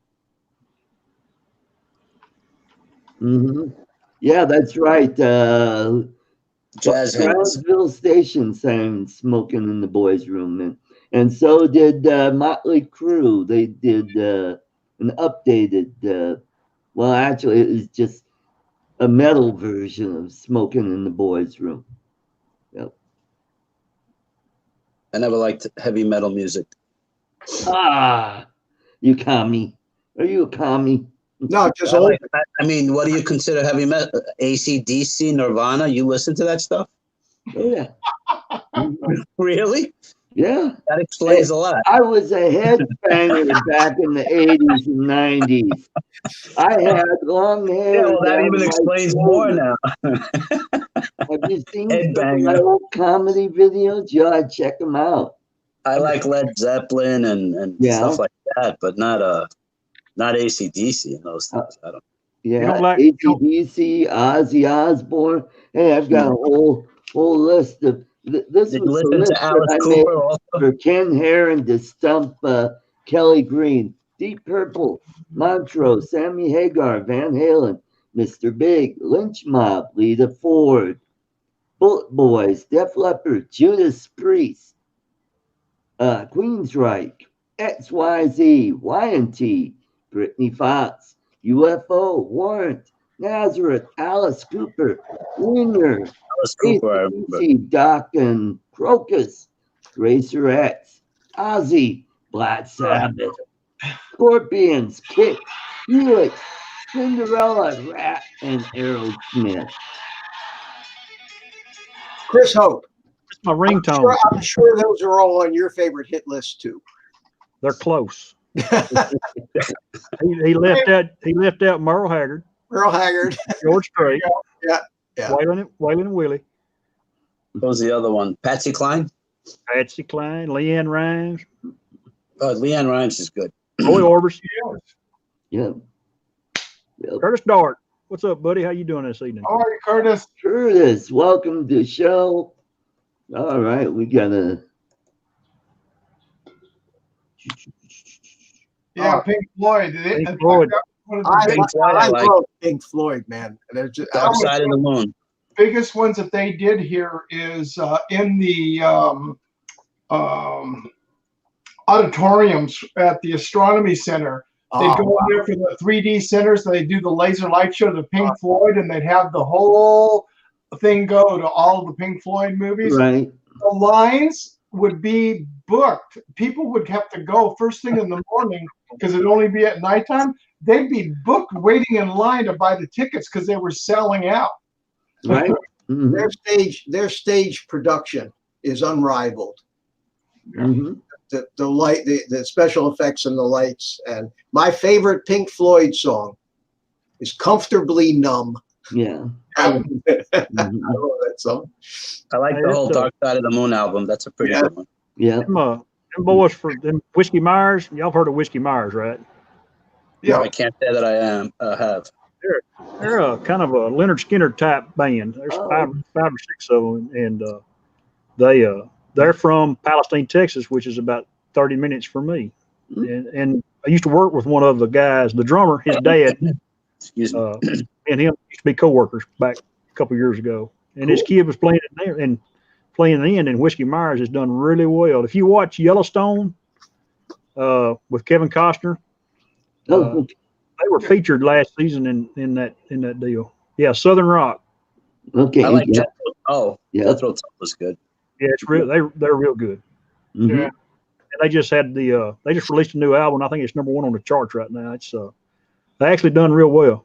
Yeah, that's right. Jazz hands. Brownsville Station sang "Smoking in the Boys' Room," and so did Motley Crue. They did an updated. Well, actually, it was just a metal version of "Smoking in the Boys' Room." Yep. I never liked heavy metal music. Ah, you commie? Are you a commie? No, just I mean, what do you consider heavy metal? AC/DC, Nirvana? You listen to that stuff? Oh yeah. Really? Yeah. That explains a lot. I was a headbanger back in the 80s and 90s. I had long hair. Yeah, well, that down even my explains shoulder. more now. Have you seen some of my Headbanger. old comedy videos? You ought to check them out. I like Led Zeppelin and Yeah. stuff like that, but not AC/DC and those things. I don't. Yeah, don't like- AC/DC, Ozzy Osbourne. Hey, I've got a whole list of. This Did you was the listen list to Alice that I made Cooper also? for Ken Herron to stump Kelly Green. Deep Purple, Montrose, Sammy Hagar, Van Halen, Mr. Big, Lynch Mob, Lita Ford, Bullet Boys, Def Leppard, Judas Priest, Queensryche, XYZ, Y&T, Britney Fox, UFO, Warrant, Nazareth, Alice Cooper, Winner, Alice Cooper, I remember. AC/DC, Doc and Crocus, Racer X, Ozzy, Black Sabbath, Scorpions, Kick, Helix, Cinderella, Rat, and Aerosmith. Chris Hope. It's my ringtone. I'm sure those are all on your favorite hit list too. They're close. He left out Merle Haggard, Earl Haggard. George Strait, Yeah. Waylon and Willie, What was the other one? Patsy Cline? Patsy Cline, Leanne Rimes, Oh, Leanne Rimes is good. Roy Orbison, Yep. Yep. Curtis Dart. What's up, buddy? How you doing this evening? How are you, Curtis? Curtis, welcome to the show. All right, we gotta. Yeah, Pink Floyd. Pink Floyd. One of the Pink Floyd, I like. love Pink Floyd, man. They're just, Dark Side of the Moon. biggest ones that they did here is in the auditoriums at the Astronomy Center. They'd go in there for the 3D centers. They do the laser light show to Pink Floyd, and they'd have the whole thing go to all the Pink Floyd movies. Right. The lines would be booked. People would have to go first thing in the morning because it'd only be at nighttime. They'd be booked waiting in line to buy the tickets because they were selling out. Right. Mhm. their stage production is unrivaled. Mhm. The light, the special effects and the lights. And my favorite Pink Floyd song is "Comfortably Numb." Yeah. I love Mhm. that song. I like the whole Dark Side of the Moon album. That's a pretty good one. Yeah. Them boys for them Whiskey Myers. Y'all have heard of Whiskey Myers, right? Yeah. I can't say that I have. They're a kind of a Leonard Skinner type band. There's five or six of them, and they're from Palestine, Texas, which is about 30 minutes from me. And I used to work with one of the guys, the drummer, his dad, Excuse me. and him used to be co-workers back a couple years ago. And his kid was playing it there and playing in, and Whiskey Myers has done really well. If you watch Yellowstone with Kevin Costner, they were featured last season in that deal. Yeah, Southern Rock. Okay. I like Yeah. Jethro Tull was good. Yeah, it's real. They're real good. Mhm. Yeah. And they just had they just released a new album. I think it's #1 on the charts right now. It's they actually done real well.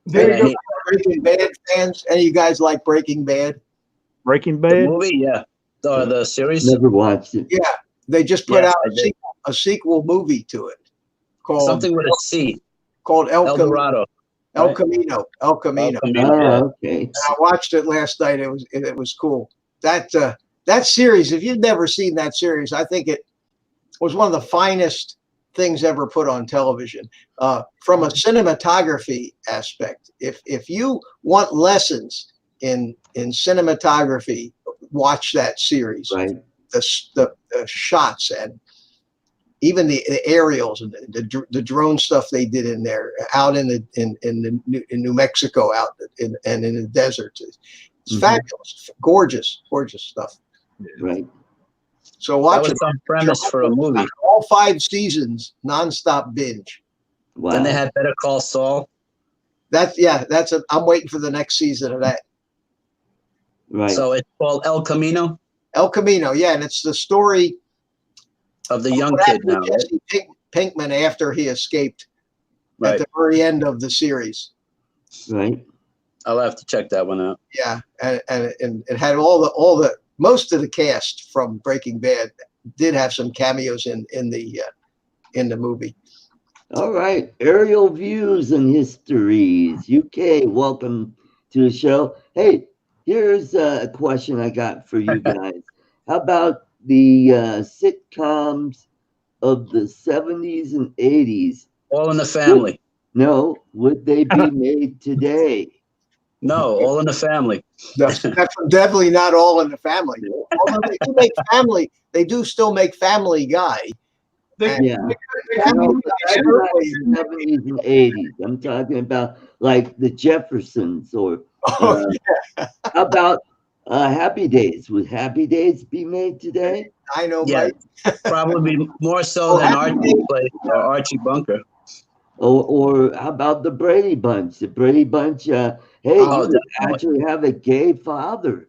There you go. Breaking Bad fans? Any of you guys like Breaking Bad? Breaking The Bad. movie, yeah. The series. Never watched it. Yeah, they just put Yeah, out I did. a sequel movie to it. called Something with a C. called El Dorado. El right? Camino. El Camino. Oh, okay. And I watched it last night. It was cool. That series, if you've never seen that series, I think it was one of the finest things ever put on television. From a cinematography aspect, if you want lessons in cinematography, watch that series. Right. The shots and even the aerials and the drone stuff they did in there, out in New Mexico, out and in the desert. It's fabulous, gorgeous stuff. Right. So watch That was it. some premise for a movie. All 5 seasons, nonstop binge. Wow. Then they had Better Call Saul. I'm waiting for the next season of that. Right. So it's called El Camino El Camino, yeah, and it's the story of the young what kid happened now. to Jesse Pinkman after he escaped Right. at the very end of the series. Right. I'll have to check that one out. Yeah, and it had most of the cast from Breaking Bad did have some cameos in the movie. All right. Aerial views and histories. UK, welcome to the show. Hey, here's a question I got for you guys. How about the sitcoms of the 70s and 80s? All in the Family. No, would they be made today? No, All in the Family. That's definitely not All in the Family. Although they do still make Family Guy. They, Yeah. they couldn't No, even but that's not the 70s and 80s. I'm talking about like the Jeffersons or how about Happy Days? Would Happy Days be made today? I know, Yeah, Mike. probably more so than Archie played or Archie Bunker. Or how about the Brady Bunch? The Brady Bunch, hey, you would definitely. actually have a gay father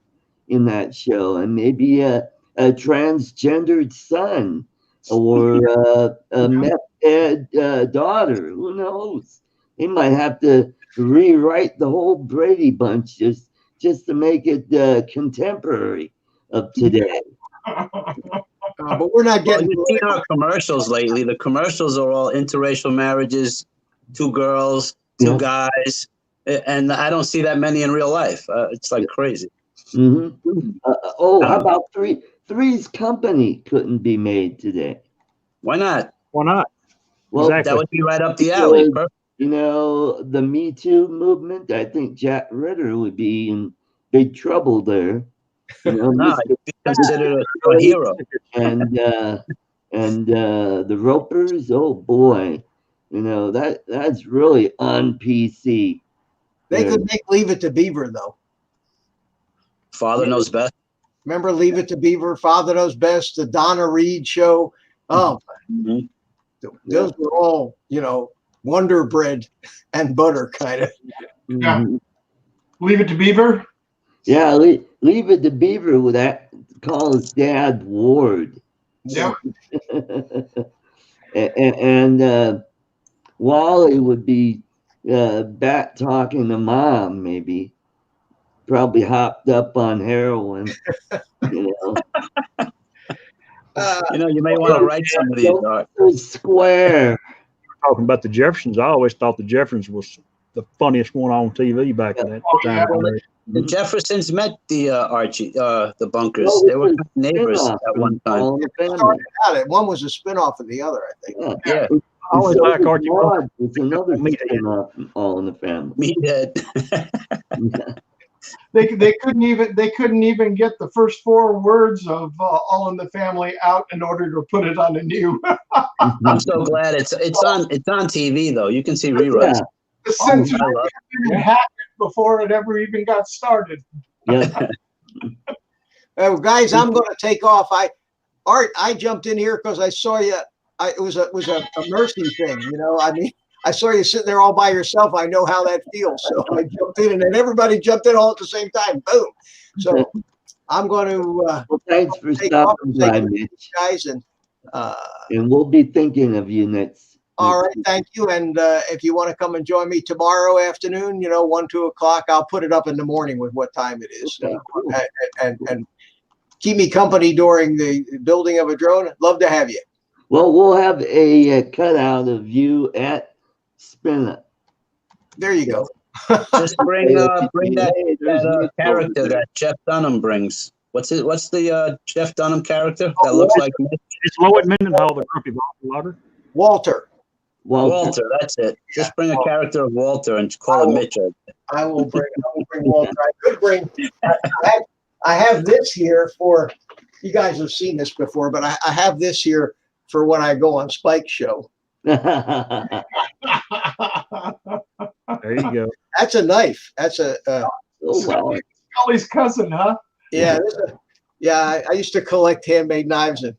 in that show, and maybe a transgendered son, or a meth head daughter. Who knows? They might have to rewrite the whole Brady Bunch just to make it contemporary of today. But we're not Well, getting. you've seen our commercials lately. The commercials are all interracial marriages, 2 girls, 2 guys, and I don't see that many in real life. It's like crazy. Mm-hmm. How about Three's Company couldn't be made today? Why not? Why not? Well, Exactly. That would be right up the alley. because, you know, the Me Too movement, I think Jack Ritter would be in big trouble there. You know, No, Mr. you'd be considered a hero. and the Ropers. Oh boy, you know that's really on PC. They there. could Leave It to Beaver though. Father knows best. Remember Leave It to Beaver, Father Knows Best, the Donna Reed show. Oh, Mhm. those were all, Wonder Bread and butter kind of. Yeah. Mhm. Leave It to Beaver. Yeah, leave it to Beaver with that. Call his dad Ward. Yeah. and Wally would be back talking to mom, maybe. Probably hopped up on heroin. You know, You may want to write some of these. so square. Talking about the Jeffersons, I always thought the Jeffersons was the funniest one on TV back in that time. Well, the Jeffersons met the Archie, the Bunkers. Well, They were it's a neighbors spin-off at one from time. All in the Family. Started out, one was a spin-off of the other, I think. Yeah. Yeah, I always So like was Archie Maude. Bunker. It's another Meathead. spin-off from All in the Family. Meathead. They couldn't even get the first 4 words of All in the Family out in order to put it on a new. I'm so glad it's on TV though. You can see reruns. The I censorship love happened before it ever even got started. Yeah. Guys, I'm going to take off. Art, I jumped in here because I saw you. It was a mercy thing, I mean, I saw you sitting there all by yourself. I know how that feels. So I jumped in, and then everybody jumped in all at the same time. Boom. So I'm going to Well, thanks for take off stopping and take by, care of Mitch. you guys. And we'll be thinking of you next. all right, thank you. And if you want to come and join me tomorrow afternoon, 1, 2 o'clock, I'll put it up in the morning with what time it is. Okay, cool. And keep me company during the building of a drone. Love to have you. Well, we'll have a cutout of you at SpinUp. There you go. Just bring that, Hey, there's Mitch over character there. that Jeff Dunham brings. What's the Jeff Dunham character that looks like Mitch? It's Lloyd Mendenhall, the grumpy logger. Walter. Walter, that's it. Just bring a character of Walter and call him Mitch. I will bring Walter. I could bring. I have this here for. You guys have seen this before, but I have this here for when I go on Spike's show. There you go. That's a knife. That's a. Oh, wow. Scully's cousin, huh? Yeah, I used to collect handmade knives, and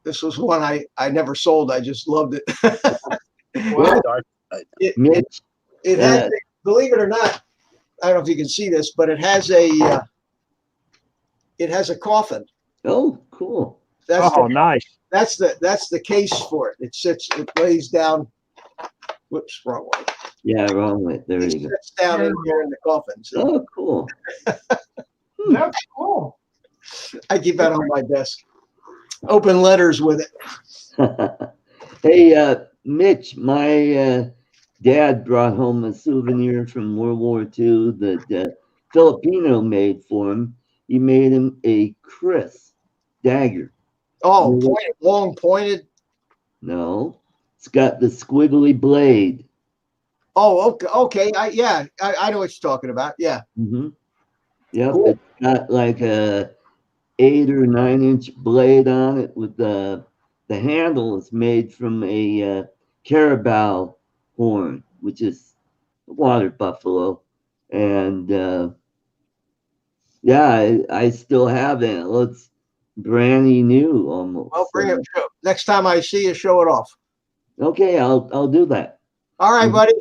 this was one I never sold. I just loved it. Well, it Mitch, has, believe it or not, I don't know if you can see this, but it has a coffin. oh, cool. That's Nice. that's the case for it. It lays down. Whoops, wrong way. Yeah, wrong way. There It you go. sits down in here in the coffin. So Oh, cool. That's cool. I keep that on my desk. Open letters with it. Hey, Mitch, my dad brought home a souvenir from World War II that Filipino made for him. He made him a Chris dagger. Oh, pointed, long pointed. No, it's got the squiggly blade. Oh, okay. I know what you're talking about. Yeah. Mm-hmm. Yep, Cool. it's got like a 8 or 9 inch blade on it with the handle is made from a carabao horn, which is a water buffalo. And yeah, I still have it. It looks brand new almost. Well, bring it. Next time I see you, show it off. Okay, I'll do that. All right, buddy.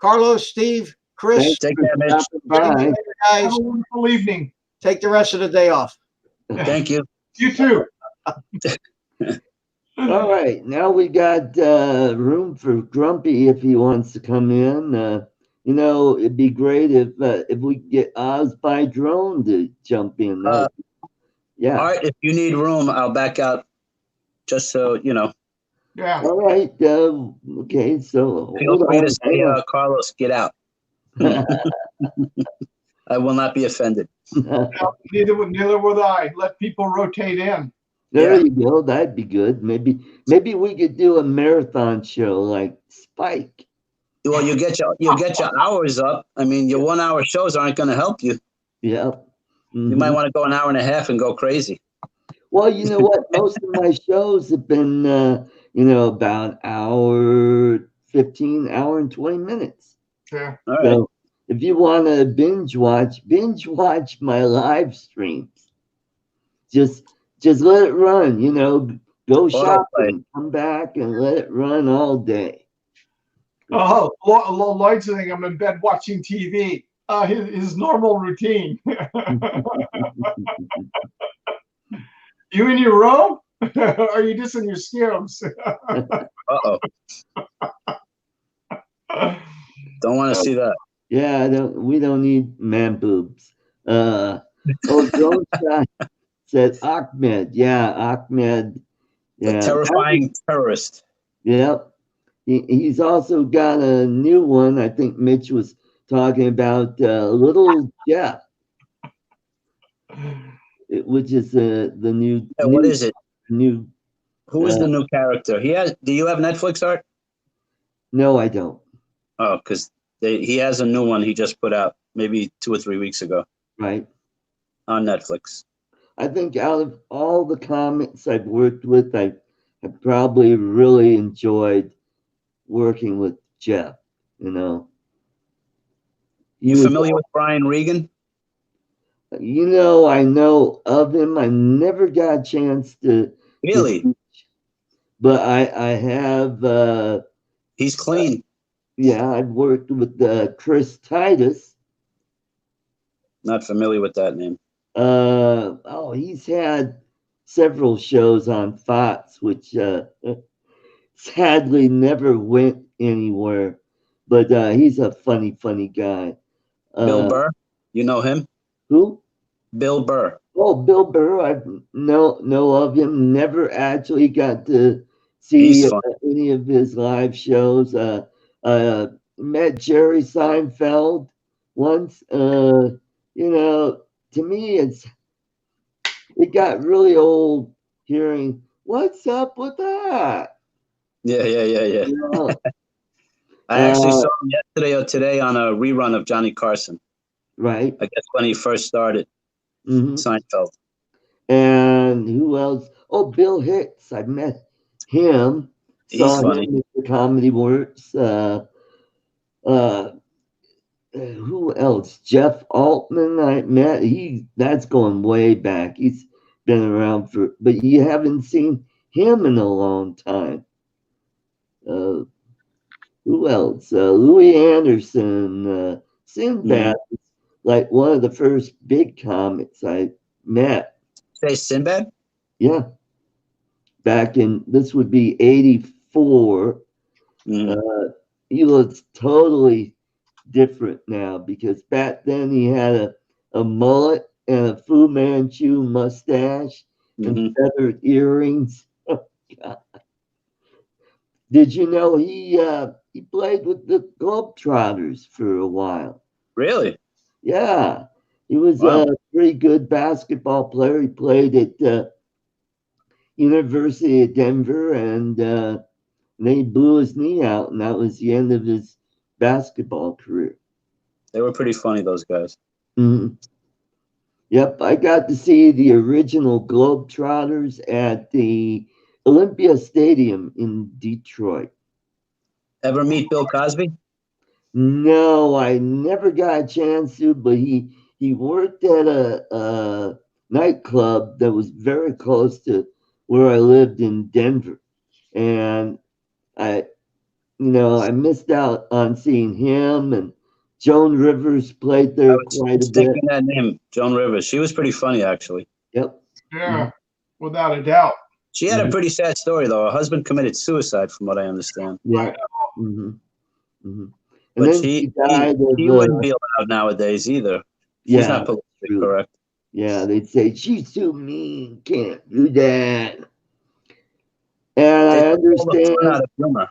Carlos, Steve, Chris. Thanks Take for care, Mitch. stopping by. Guys, Have a wonderful evening. take the rest of the day off. Thank you. You too. All right, now we got room for Grumpy if he wants to come in. You know, it'd be great if we could get Oz by drone to jump in. Yeah. All right, if you need room, I'll back out. Just so you know. Yeah. All right. Okay. So Feel hold free to on. say, Carlos, get out. I will not be offended. No, neither would I. Let people rotate in. There Yeah. you go. That'd be good. Maybe we could do a marathon show like Spike. Well, you get your hours up. I mean, your 1 hour shows aren't going to help you. Yeah. You might want to go an hour and a half and go crazy. Well, you know what? Most of my shows have been, about an hour 15, hour and 20 minutes. Yeah. All right. So if you want to binge watch my live streams. Just let it run, go shopping, come back and let it run all day. Oh, Lloyd's saying I'm in bed watching TV. His normal routine. You in your room? Or are you just in your skims? Uh-oh. Don't want to see that. Yeah, we don't need man boobs. Drone Shot said Ahmed. Yeah, Ahmed. Yeah. A terrifying terrorist. Yep. He's also got a new one. I think Mitch was talking about Little Jeff, which is the new. Yeah, what is it? New. Who is the new character? Do you have Netflix, Art? No, I don't. Oh, because he has a new one he just put out maybe 2 or 3 weeks ago Right. on Netflix. I think out of all the comics I've worked with, I probably really enjoyed working with Jeff. You familiar with Brian Regan? I know of him. I never got a chance to. Really? But I have. He's clean. Yeah, I've worked with Chris Titus. Not familiar with that name. He's had several shows on Fox, which sadly never went anywhere. But he's a funny guy. Bill Burr, you know him? Who? Bill Burr. Oh, Bill Burr. I know of him. Never actually got to see He's fun. any of his live shows. Met Jerry Seinfeld once. You know, to me, it got really old hearing what's up with that. Yeah. You know, I actually saw him yesterday or today on a rerun of Johnny Carson. right. I guess when he first started Hmm. Seinfeld. And who else? Oh, Bill Hicks. I met him. He's Saw funny. him at the Comedy Works. Uh, who else? Jeff Altman. I met. That's going way back. He's been around but you haven't seen him in a long time. Uh, who else? Louis Anderson. Sinbad. Like one of the first big comics I met. Say Sinbad? Yeah. Back in, this would be 84. He looks totally different now because back then he had a mullet and a Fu Manchu mustache and feathered earrings. Oh, God. Did you know he played with the Globetrotters for a while? Really? Yeah, he was Wow. a pretty good basketball player. He played at University of Denver, and then he blew his knee out, and that was the end of his basketball career. They were pretty funny, those guys. Mhm. Yep, I got to see the original Globetrotters at the Olympia Stadium in Detroit. Ever meet Bill Cosby? No, I never got a chance to, but he worked at a nightclub that was very close to where I lived in Denver, and I missed out on seeing him, and Joan Rivers played I there was quite a bit. thinking that name, Joan Rivers. She was pretty funny, actually. Yep. Yeah, without a doubt. She had a pretty sad story, though. Her husband committed suicide, from what I understand. Yeah. Mm-hmm. Mm-hmm. And But then she died he of wouldn't be allowed nowadays either. She's yeah, not politically true. correct. Yeah, they'd say she's too mean, can't do that. And They I took all the fun out understand of humor.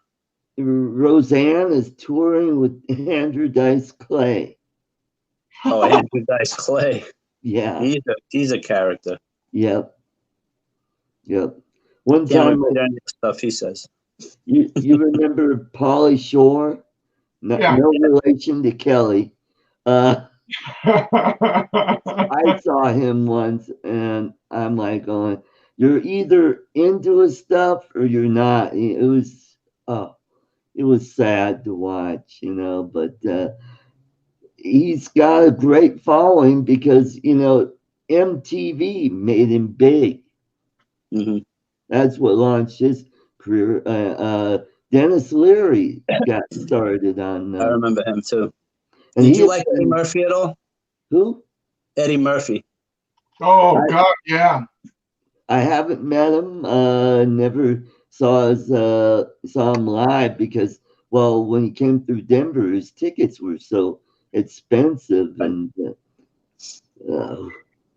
Roseanne is touring with Andrew Dice Clay. Oh, Andrew Dice Clay. Yeah. He's a character. Yep. Yep. One Can't time, repeat any of the stuff he says. you remember Pauly Shore? No, Yeah. no relation to Kelly. I saw him once, and I'm like, going, "You're either into his stuff or you're not." It was sad to watch, but he's got a great following because MTV made him big. Mm-hmm. That's what launched his career. Dennis Leary got started on. I remember him too. And Did you like Eddie Murphy at all? Who? Eddie Murphy. Oh God, yeah. I haven't met him. Never saw him live because, well, when he came through Denver, his tickets were so expensive. And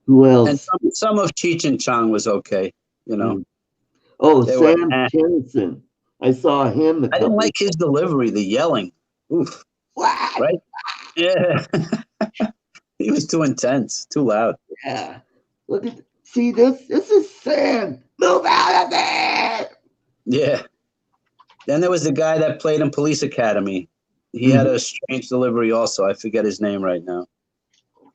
who else? And some of Cheech and Chong was okay, Oh, They Sam were, Kinison. I saw him. I didn't like his delivery, the yelling. Oof. What? Right? Yeah. He was too intense, too loud. Yeah. See this? This is sand. Move out of there. Yeah. Then there was the guy that played in Police Academy. He had a strange delivery also. I forget his name right now.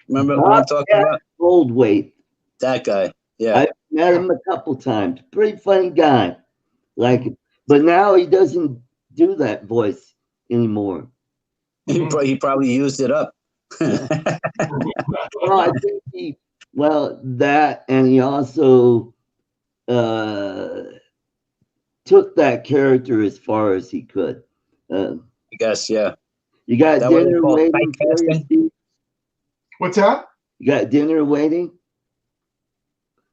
Remember what I'm talking about? Goldweight. That guy. Yeah. I met him a couple times. Pretty funny guy. But now he doesn't do that voice anymore. He probably used it up. Well, I think that, and he also took that character as far as he could. I guess, yeah. You got That what they dinner call waiting for you, typecasting? Steve? What's that? You got dinner waiting?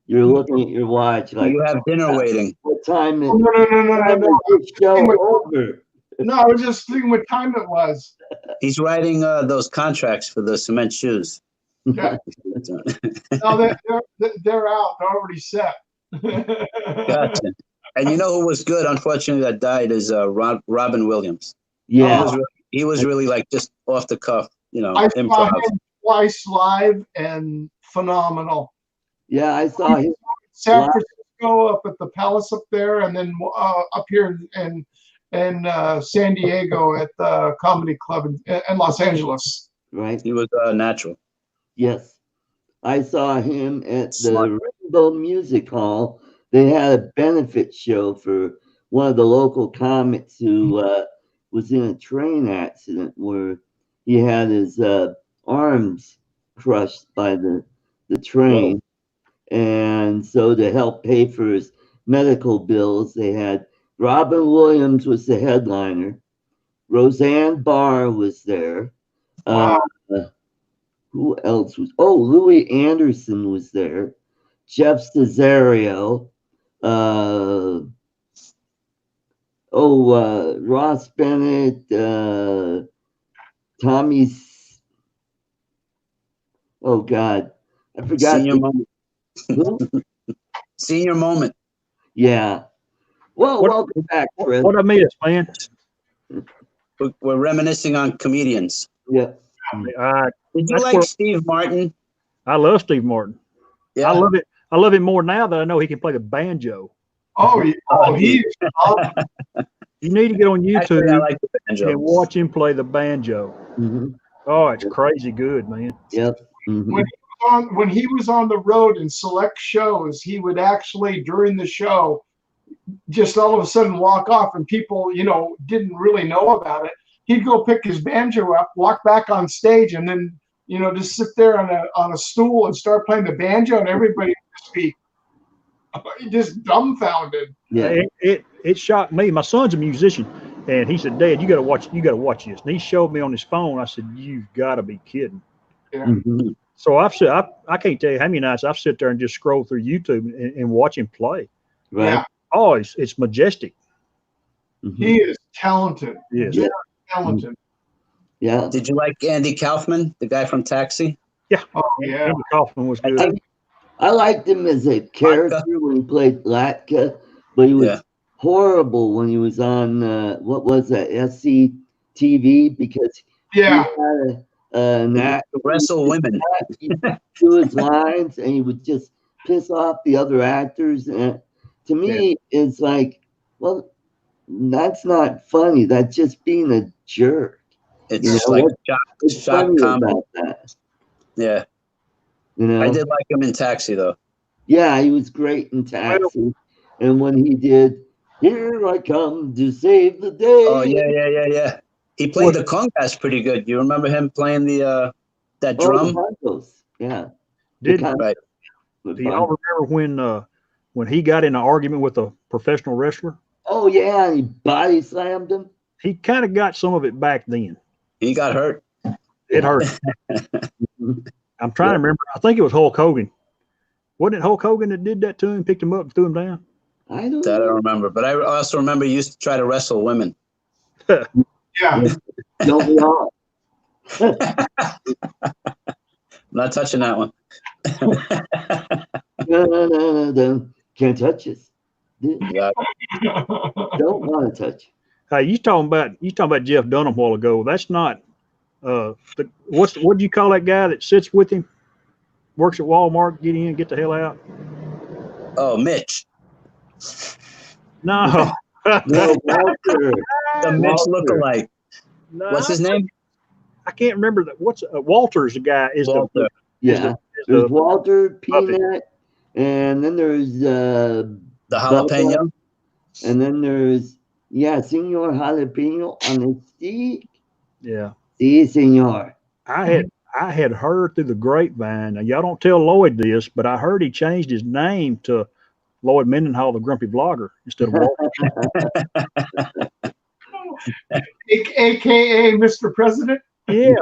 You're looking at your watch like, You have dinner waiting. what time is Oh, no. this show over? No, I was just thinking what time it was. He's writing those contracts for the cement shoes. Yeah. No, they're out. They're already set. Gotcha. And you know who was good? Unfortunately, that died is Robin Williams. Yeah, He was really like just off the cuff, I saw improv. him twice live and phenomenal. yeah, I saw him. San Wow. Francisco up at the Palace up there, and then up here in San Diego at the Comedy Club in Los Angeles. Right. He was natural. Yes, I saw him at Smart. the Rainbow Music Hall. They had a benefit show for one of the local comics who was in a train accident where he had his arms crushed by the train. And so to help pay for his medical bills, they had Robin Williams was the headliner. Roseanne Barr was there. Wow. Who else was? Oh, Louis Anderson was there. Jeff Cesario. Ross Bennett. Tommy. Oh God, I forgot. Senior moment. Who? Senior moment. Yeah. Well, welcome back, Fred. What I miss, man? We're reminiscing on comedians. Yeah. Did you That's like where- Steve Martin? I love Steve Martin. Yeah. I love it. I love him more now that I know he can play the banjo. He's You need to get on YouTube Actually, I like the banjo. and watch him play the banjo. Mm-hmm. Oh, it's crazy good, man. Yep. Mm-hmm. when he was on the road in select shows, he would actually during the show just all of a sudden walk off, and people didn't really know about it. He'd go pick his banjo up, walk back on stage, and then just sit there on a stool and start playing the banjo, and everybody would just be just dumbfounded. Yeah. It shocked me. My son's a musician, and he said, "Dad, you got to watch this." And he showed me on his phone. I said, "You've got to be kidding." Mm-hmm. So I can't tell you how many nights I've sit there and just scroll through YouTube and watch him play. Right. Yeah, Oh, it's majestic. Mm-hmm. he is talented. Yes. Yeah. Talented. Yeah. Did you like Andy Kaufman, the guy from Taxi? Oh yeah. Andy Kaufman was good. think- I liked him as a character when he played Latka, but he was Yeah. horrible when he was on what was that SCTV because Yeah. he had an act To wrestle women. he'd do his lines and he would just piss off the other actors. And to me, it's like, well, that's not funny. That's just being a jerk. It's You just know, like What's shock funny comedy. about that? Yeah. You know, I did like him in Taxi, though. yeah, he was great in Taxi, and when he did "Here I Come to Save the Day," Oh, yeah. He played the congas pretty good. You remember him playing that the drum? bongos, yeah. Did Right. do y'all remember when he got in an argument with a professional wrestler? Oh yeah, he body slammed him. He kind of got some of it back then. He got hurt. It hurt. I'm trying to remember. I think it was Hulk Hogan. Wasn't it Hulk Hogan that did that to him, picked him up and threw him down? I don't That I know. don't remember. But I also remember he used to try to wrestle women. Yeah. Don't we all? I'm not touching that one. No. Can't touch us. Yeah. Don't want to touch. Hey, you talking about Jeff Dunham a while ago? That's not. What do you call that guy that sits with him? Works at Walmart. Get in, get the hell out. Oh, Mitch. No. No, Walter. The Mitch Walter. lookalike. No, What's his name? I can't remember that. What's Walter's the guy? Is Walter. Yeah, is there's the Walter puppet. Peanut, and then there's The jalapeno. and then there's Senor Jalapeno on the stick. yeah. Si, senor. I had heard through the grapevine. Now y'all don't tell Lloyd this, but I heard he changed his name to Lloyd Mendenhall, the Grumpy Vlogger, instead of Walter. AKA Mr. President. Yeah.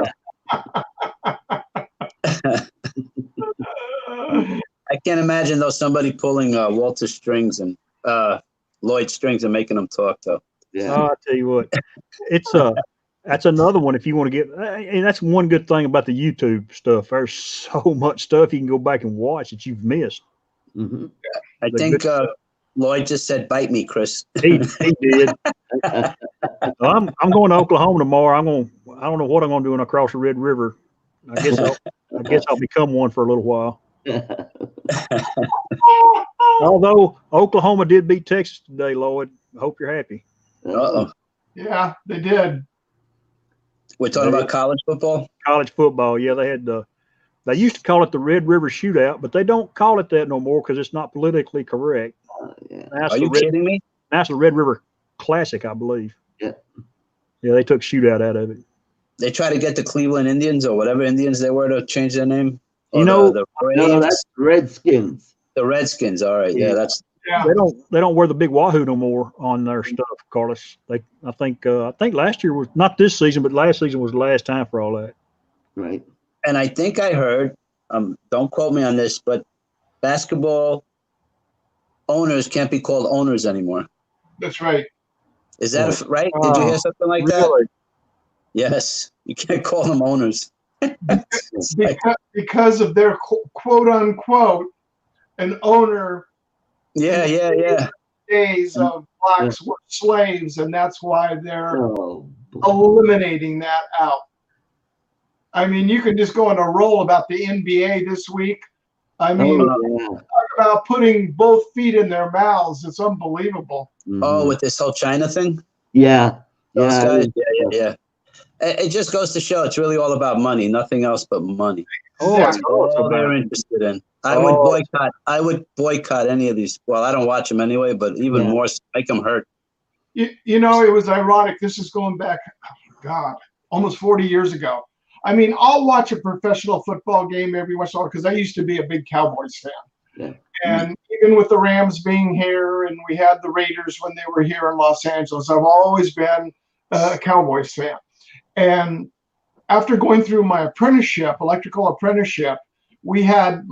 I can't imagine though somebody pulling Walter strings and Lloyd strings and making them talk though. Yeah. Oh, I tell you what, it's that's another one. If you want to get, and that's one good thing about the YouTube stuff. There's so much stuff you can go back and watch that you've missed. Mm-hmm. I The think good stuff. Lloyd just said, "Bite me, Chris." He did. I'm going to Oklahoma tomorrow. I don't know what I'm going to do when I cross the Red River. I guess I'll become one for a little while. Although Oklahoma did beat Texas today, Lloyd. I hope you're happy. Uh-oh. Yeah, they did. We're talking about college football? College football, yeah. They used to call it the Red River Shootout, but they don't call it that no more because it's not politically correct. Yeah. Are you kidding me? That's the Red River Classic, I believe. Yeah. Yeah, they took shootout out of it. They try to get the Cleveland Indians or whatever Indians they were to change their name. Or the no, that's Redskins. The Redskins. All right, yeah, that's. Yeah. They don't wear the big wahoo no more on their stuff, Carlos. I think last year was not this season, but last season was the last time for all that. Right. And I think I heard, don't quote me on this, but basketball owners can't be called owners anymore. That's right. Is that right? Did you hear something like really? that? Yes, you can't call them owners. Because of their quote unquote an owner. Yeah. Days of blacks were slaves, and that's why they're eliminating that out. I mean, you can just go on a roll about the NBA this week. I mean, talk about putting both feet in their mouths. It's unbelievable. Mm-hmm. Oh, with this whole China thing? Yeah. Those guys? Yeah. It just goes to show it's really all about money, nothing else but money. That's all they're interested in. I would boycott any of these. Well, I don't watch them anyway, but even more, make them hurt. You know, it was ironic. This is going back, God, almost 40 years ago. I mean, I'll watch a professional football game every once in a while because I used to be a big Cowboys fan. Yeah. And even with the Rams being here, and we had the Raiders when they were here in Los Angeles, I've always been a Cowboys fan. And after going through my apprenticeship, electrical apprenticeship, we had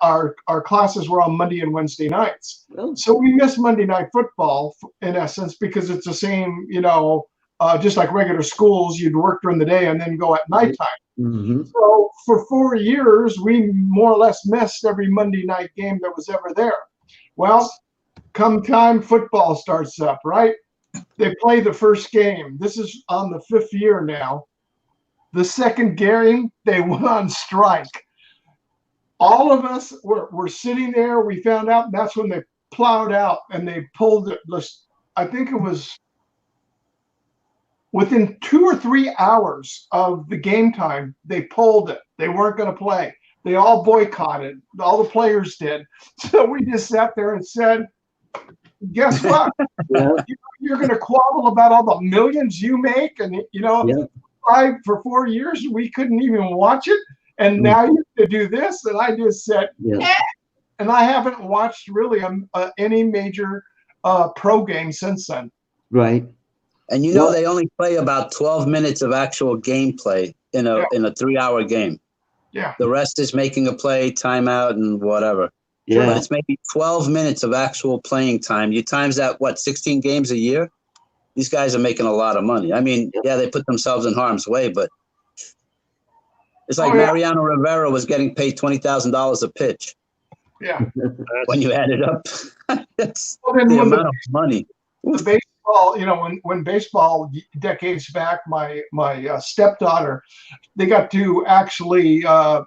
our classes were on Monday and Wednesday nights. Oh. So we missed Monday night football in essence because it's the same, just like regular schools, you'd work during the day and then go at nighttime. Mm-hmm. So for 4 years, we more or less missed every Monday night game that was ever there. Well, come time football starts up, right? They play the first game. This is on the 5th year now. The second game, they went on strike. All of us were sitting there. We found out, and that's when they plowed out and they pulled it. I think it was within 2 or 3 hours of the game time, they pulled it. They weren't going to play. They all boycotted. All the players did. So we just sat there and said, guess what? You're going to quabble about all the millions you make. And, for 4 years, we couldn't even watch it. And now you have to do this. And I just said, and I haven't watched really any major pro game since then. Right. And they only play about 12 minutes of actual gameplay in a 3-hour game. Yeah. The rest is making a play, timeout, and whatever. Yeah. But it's maybe 12 minutes of actual playing time. You times that, 16 games a year? These guys are making a lot of money. I mean, they put themselves in harm's way, but it's like Mariano Rivera was getting paid $20,000 a pitch. Yeah. When you add it up, that's the amount of money. The baseball, when baseball decades back, my stepdaughter, they got to actually the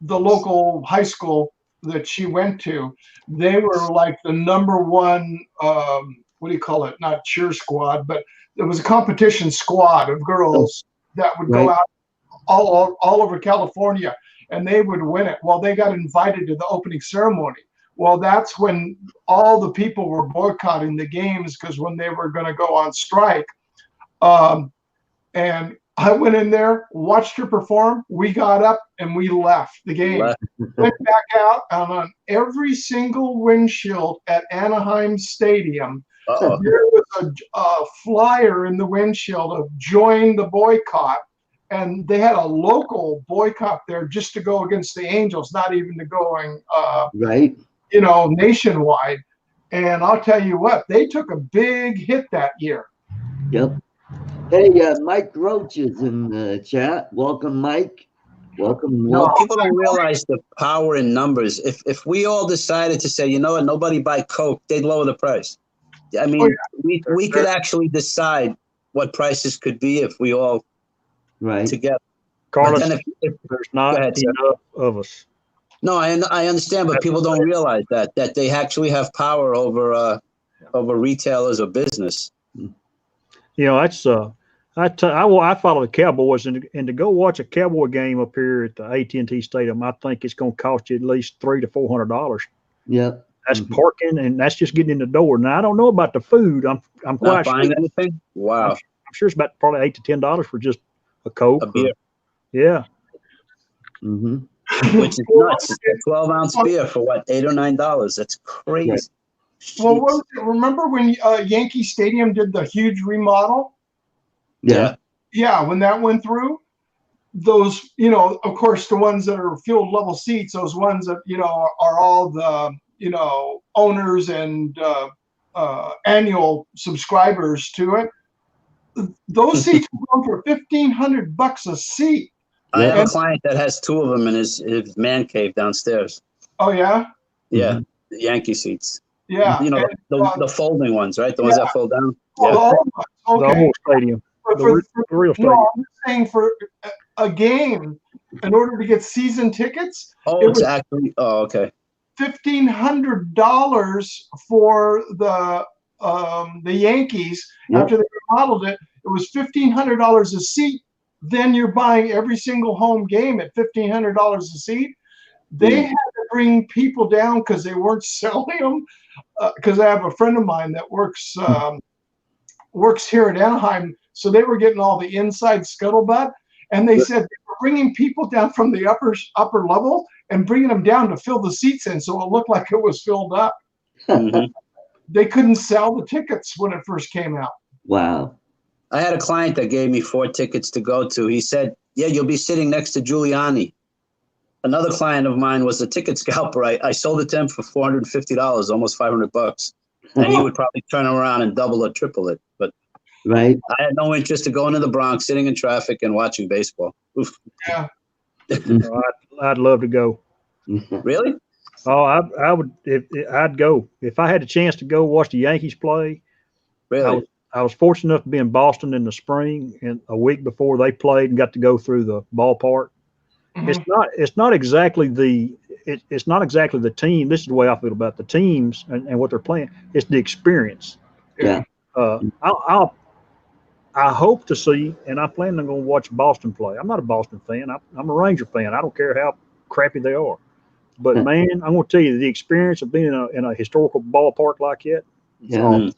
local high school that she went to, they were like the number one, what do you call it? Not cheer squad, but there was a competition squad of girls that would go out all over California, and they would win it. Well, they got invited to the opening ceremony. Well, that's when all the people were boycotting the games because when they were going to go on strike. And I went in there, watched her perform. We got up and we left the game. Went back out, and on every single windshield at Anaheim Stadium, there was a flyer in the windshield of join the boycott. And they had a local boycott there just to go against the Angels, not even to going, nationwide. And I'll tell you what, they took a big hit that year. Yep. Hey, Mike Roach is in the chat. Welcome, Mike. Welcome. No, welcome. people don't realize the power in numbers. If we all decided to say, you know what, nobody buy Coke, they'd lower the price. I mean, we could actually decide what prices could be if we all Right. together. Carlos, But then if there's not ahead, sir. enough of us. no, I understand, but people don't realize that they actually have power over retailers or business. You know, that's I follow the Cowboys, and to go watch a Cowboy game up here at the AT&T Stadium, I think it's going to cost you at least $300 to $400. Yep. That's parking, and that's just getting in the door. Now I don't know about the food. I'm quite Not buying sure. anything. Wow, I'm sure it's about probably $8 to $10 for just a Coke. a beer, Yeah. which is nuts. A 12-ounce beer for what, $8 or $9? That's crazy. Yeah. Well, what was it? Remember when Yankee Stadium did the huge remodel? Yeah. Yeah, when that went through, those, you know, of course, the ones that are field level seats, those ones that, you know, are all the, you know, owners and annual subscribers to it. Those seats were going for $1,500 a seat. I have a client that has two of them in his man cave downstairs. Oh yeah. Yeah, the Yankee seats. Yeah. You know, and, the folding ones, right? The ones that fold down. Oh, the old ones. The Okay. whole stadium. The real stadium. No, I'm saying for a game, in order to get season tickets, Oh, it's actually. Oh, okay. $1,500 for the Yankees. Yep. After they remodeled it, it was $1,500 a seat. Then you're buying every single home game at $1,500 a seat. They had to bring people down because they weren't selling them. Because I have a friend of mine that works here at Anaheim, so they were getting all the inside scuttlebutt, and they said they were bringing people down from the upper level and bringing them down to fill the seats in, so it looked like it was filled up. They couldn't sell the tickets when it first came out. Wow. I had a client that gave me 4 tickets to go to. He said, "Yeah, you'll be sitting next to Giuliani." Another client of mine was a ticket scalper. I sold it to him for $450, almost $500, and he would probably turn around and double or triple it. But right, I had no interest in going to the Bronx, sitting in traffic, and watching baseball. Oof. Yeah. I'd love to go. Really? Oh, I would. I'd go if I had a chance to go watch the Yankees play. Really? I was fortunate enough to be in Boston in the spring, and a week before they played, and got to go through the ballpark. It's not exactly the team. This is the way I feel about the teams and what they're playing. It's the experience. Yeah. I hope to see, and I plan on going to watch Boston play. I'm not a Boston fan. I'm a Ranger fan. I don't care how crappy they are. But man, I'm going to tell you the experience of being in a historical ballpark like that. Yeah.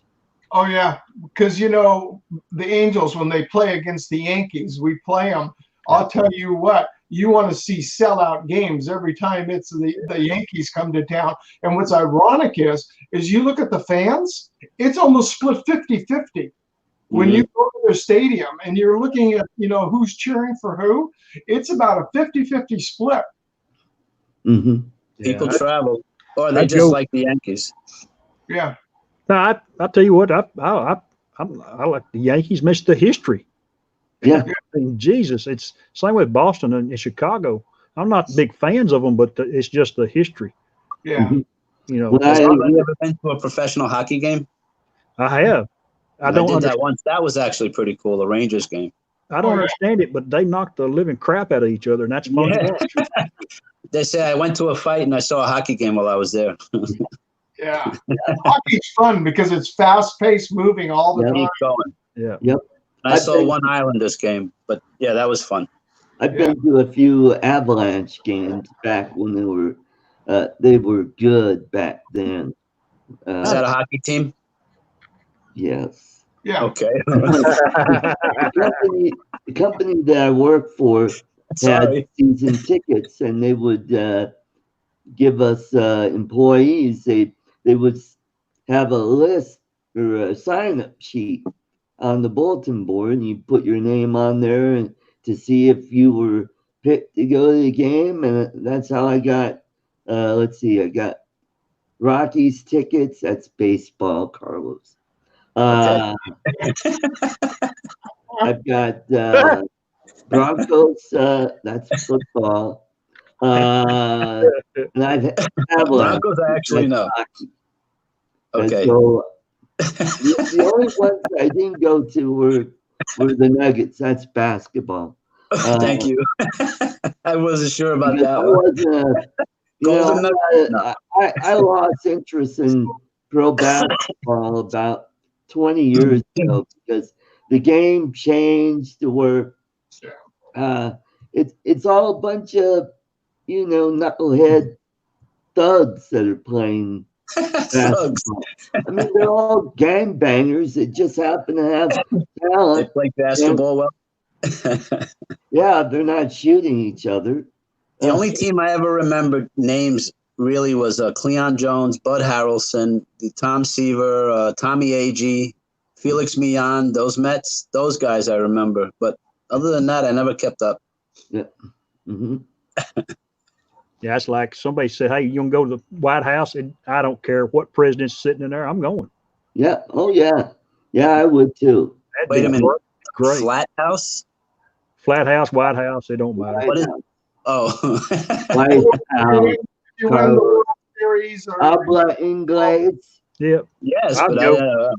Oh yeah, because you know the Angels, when they play against the Yankees, we play them. I'll tell you what, you want to see sellout games every time it's the Yankees come to town. And what's ironic is you look at the fans, it's almost split 50-50. When you go to their stadium and you're looking at, you know, who's cheering for who, it's about a 50-50 split. People travel, or they just like the Yankees. Yeah. No, I tell you what, I like the Yankees. Miss the history. Yeah. I mean, Jesus, it's same with Boston and Chicago. I'm not big fans of them, but it's just the history. Yeah. You know, Well, have you ever been to a professional hockey game? I have. I did that once. That was actually pretty cool. A Rangers game. I don't understand it, but they knocked the living crap out of each other, and that's fun to watch. They say I went to a fight and I saw a hockey game while I was there. Yeah. Hockey's fun because it's fast-paced, moving all the time. Keep going. Yeah. Yep. I saw one Islanders game, but yeah, that was fun. I've been to a few Avalanche games back when they were good back then. Is that a hockey team? Yes. Yeah. Okay. The company that I work for had season tickets, and they would give us employees. They would have a list or a sign-up sheet on the bulletin board, and you put your name on there and to see if you were picked to go to the game. And that's how I got. I got Rockies tickets. That's baseball, Carlos. I've got Broncos, that's football. And I've Avalanche. Broncos, I actually That's know. hockey. And Okay. so the only ones I didn't go to were the Nuggets. That's basketball. Thank you. I wasn't sure about Because that I one. wasn't Golden Nuggets. No. I lost interest in pro basketball about 20 years ago because the game changed to where it's all a bunch of knucklehead thugs that are playing Thugs. basketball. I mean, they're all gangbangers that just happen to have They talent. play basketball well. Yeah, they're not shooting each other. The only team I ever remembered names really was Cleon Jones, Bud Harrelson, Tom Seaver, Tommy Agee, Felix Millan, those Mets, those guys I remember. But other than that, I never kept up. Yeah. Mm-hmm. Yeah, it's like somebody said, "Hey, you gonna go to the White House?" And I don't care what president's sitting in there. I'm going. Yeah. Oh, yeah. Yeah, I would too. That'd Wait be a minute. great. Flat House? Flat House, White House, it don't matter. What is? Oh. White House. You win the World Series. Or, Habla Inglés. Yeah. Yes, I'd but go.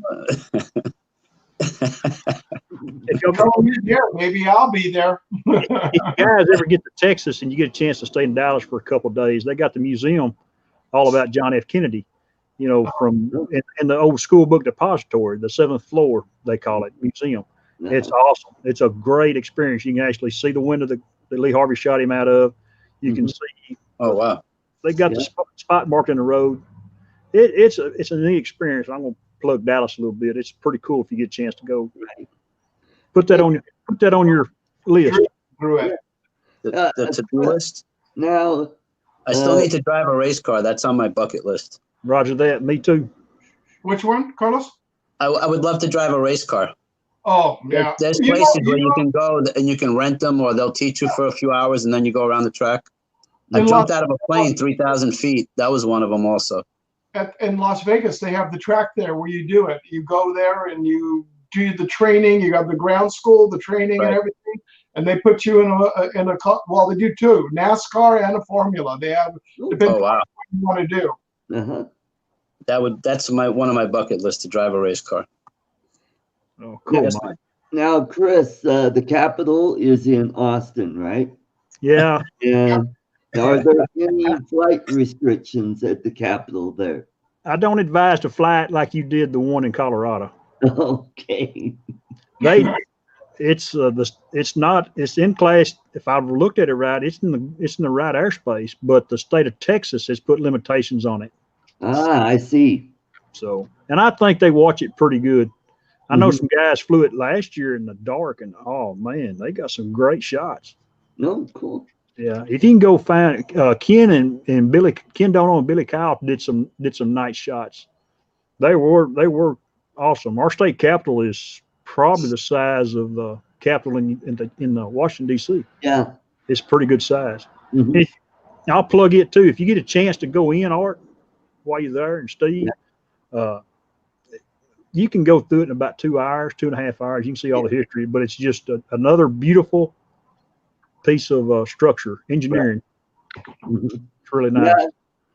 If y'all oh, yeah, maybe I'll be there. if you guys ever get to Texas and you get a chance to stay in Dallas for a couple of days, they got the museum all about John F. Kennedy, from in the old school book depository, the 7th floor, they call it, museum. It's awesome. It's a great experience. You can actually see the window that Lee Harvey shot him out of. You can see. Oh, wow. They got the spot marked in the road. It's a neat experience. I'm going to plug Dallas a little bit. It's pretty cool if you get a chance to go. Put that on your list. The to-do list? Now, I still need to drive a race car. That's on my bucket list. Roger that. Me too. Which one, Carlos? I would love to drive a race car. Oh, yeah. There's places where you can go and you can rent them, or they'll teach you for a few hours and then you go around the track. I jumped out of a plane 3,000 feet. That was one of them also. In Las Vegas, they have the track there where you do it. You go there and you do the training. You got the ground school, the training, and everything. And they put you in a well, they do two, NASCAR and a Formula. They have depending on what you want to do. Uh-huh. That's one of my bucket lists, to drive a race car. Oh, cool. Yes, now, Chris, the Capitol is in Austin, right? Yeah. And are there any flight restrictions at the Capitol there? I don't advise to fly it like you did the one in Colorado. Okay. It's in class. If I've looked at it right, it's in the right airspace, but the state of Texas has put limitations on it. Ah, I see. So, and I think they watch it pretty good. I know some guys flew it last year in the dark, and oh man, they got some great shots. No, cool. Yeah, if you can go find Ken and Billy, Ken Dono and Billy Kyle did some nice shots. They were awesome. Our state capitol is probably the size of the Capitol in the Washington D.C. Yeah, it's pretty good size. Mm-hmm. I'll plug it too. If you get a chance to go in, Art, while you're there, and Steve, you can go through it in about 2 hours, 2.5 hours. You can see all the history, but it's just another beautiful piece of structure, engineering. Mm-hmm. It's really nice. Yeah,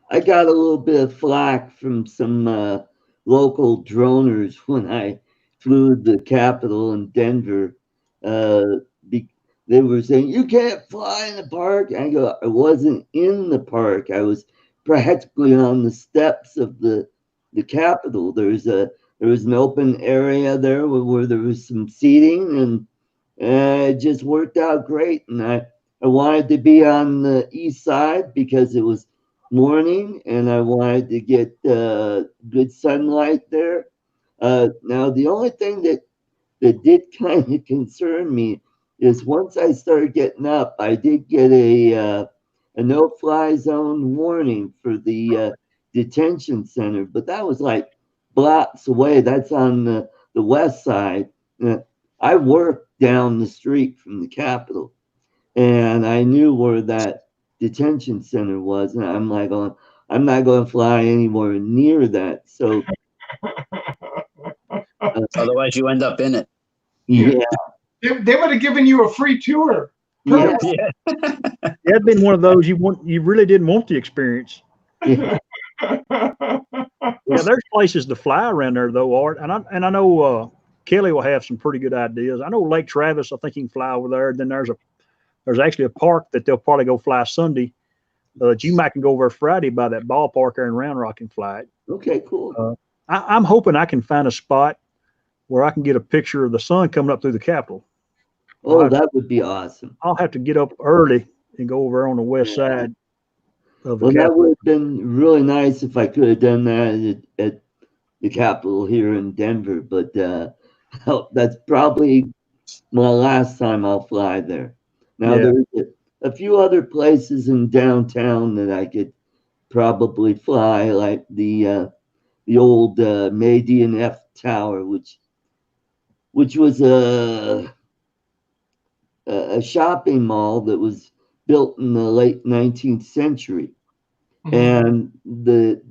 I got a little bit of flack from some local droners when I flew the Capitol in Denver. They were saying, you can't fly in the park. And I go, I wasn't in the park. I was practically on the steps of the Capitol. There was an open area there where there was some seating, and it just worked out great. And I wanted to be on the east side because it was morning, and I wanted to get good sunlight there. Now, the only thing that did kind of concern me is once I started getting up, I did get a no-fly zone warning for the detention center, but that was like blocks away. That's on the west side. I worked down the street from the Capitol, and I knew where that detention center was, and I'm like, I'm not going to fly anywhere near that. So otherwise, you end up in it. yeah. They would have given you a free tour. Yeah. Yeah. That'd been one of those you really didn't want the experience. Yeah. Yeah, there's places to fly around there though, Art, and I know Kelly will have some pretty good ideas. I know Lake Travis. I think you can fly over there. Then there's actually a park that they'll probably go fly Sunday. GMAC can go over Friday by that ballpark there in Round Rock and fly it. Okay, cool. I'm hoping I can find a spot where I can get a picture of the sun coming up through the Capitol. Oh, that would be awesome. I'll have to get up early and go over on the west side of the Well, that Capitol. would have been really nice if I could have done that at the Capitol here in Denver, but that's probably my last time I'll fly there. Now, Yeah. there's a few other places in downtown that I could probably fly, like the old Median F Tower, which was a shopping mall that was built in the late 19th century, and the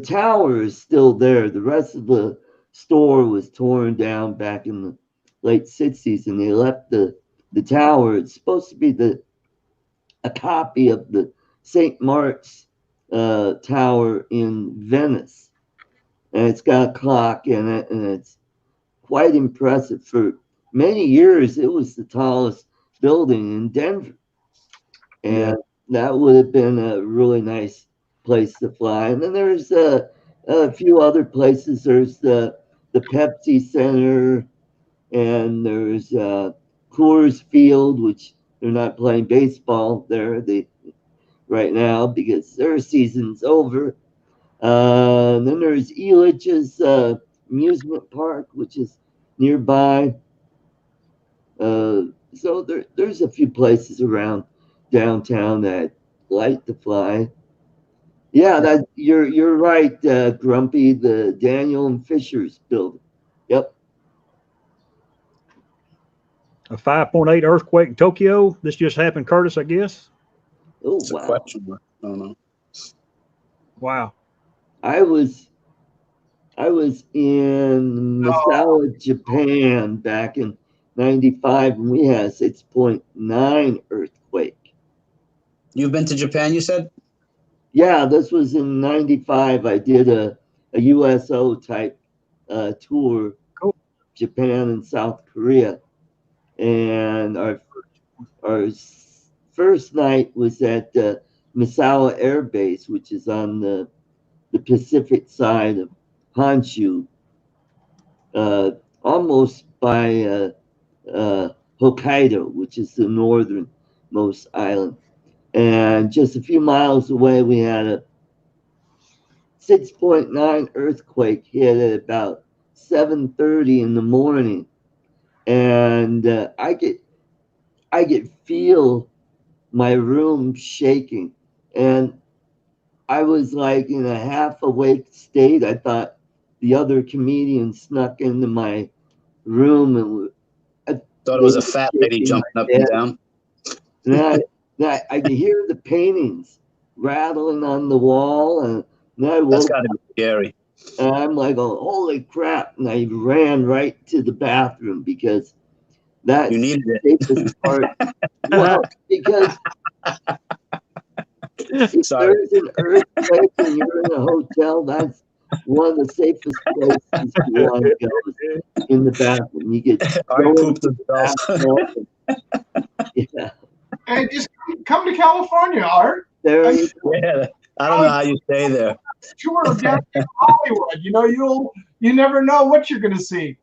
tower is still there. The rest of the store was torn down back in the late 60s, and they left the tower. It's supposed to be a copy of the St. Mark's Tower in Venice, and it's got a clock in it, and it's quite impressive. For many years, it was the tallest building in Denver, and that would have been a really nice place to fly. And then there's a few other places. There's the Pepsi Center, and there's Coors Field, which they're not playing baseball there right now because their season's over. Then there's Elitch's amusement park, which is nearby. So there's a few places around downtown that I'd like to fly. Yeah, that you're right, Grumpy. The Daniel and Fisher's building. Yep. A 5.8 earthquake in Tokyo. This just happened, Curtis, I guess. Oh It's a wow. question mark. I don't know. Wow. I was in Misawa, Japan back in '95, and we had a 6.9 earthquake. You've been to Japan, you said? Yeah, this was in '95. I did a USO type tour, Cool. Japan and South Korea, and our first night was at Misawa Air Base, which is on the Pacific side of Honshu, almost by Hokkaido, which is the northernmost island. And just a few miles away, we had a 6.9 earthquake hit at about 7:30 in the morning, and I could feel my room shaking, and I was like in a half awake state. I thought the other comedian snuck into my room, and Thought it was a fat lady jumping up and down. And I could hear the paintings rattling on the wall, and then I That's woke got to be scary. and I'm like, oh, holy crap. And I ran right to the bathroom because that's You needed the it. safest part. Well, because if Sorry. there's an earthquake and you're in a hotel, that's one of the safest places you want to go is in the bathroom. You get I go pooped into the himself. bathroom. Yeah, Hey, just come to California, Art. there you go. Yeah, I don't know how you stay there. Tour of downtown Hollywood. You know, you never know what you're going to see.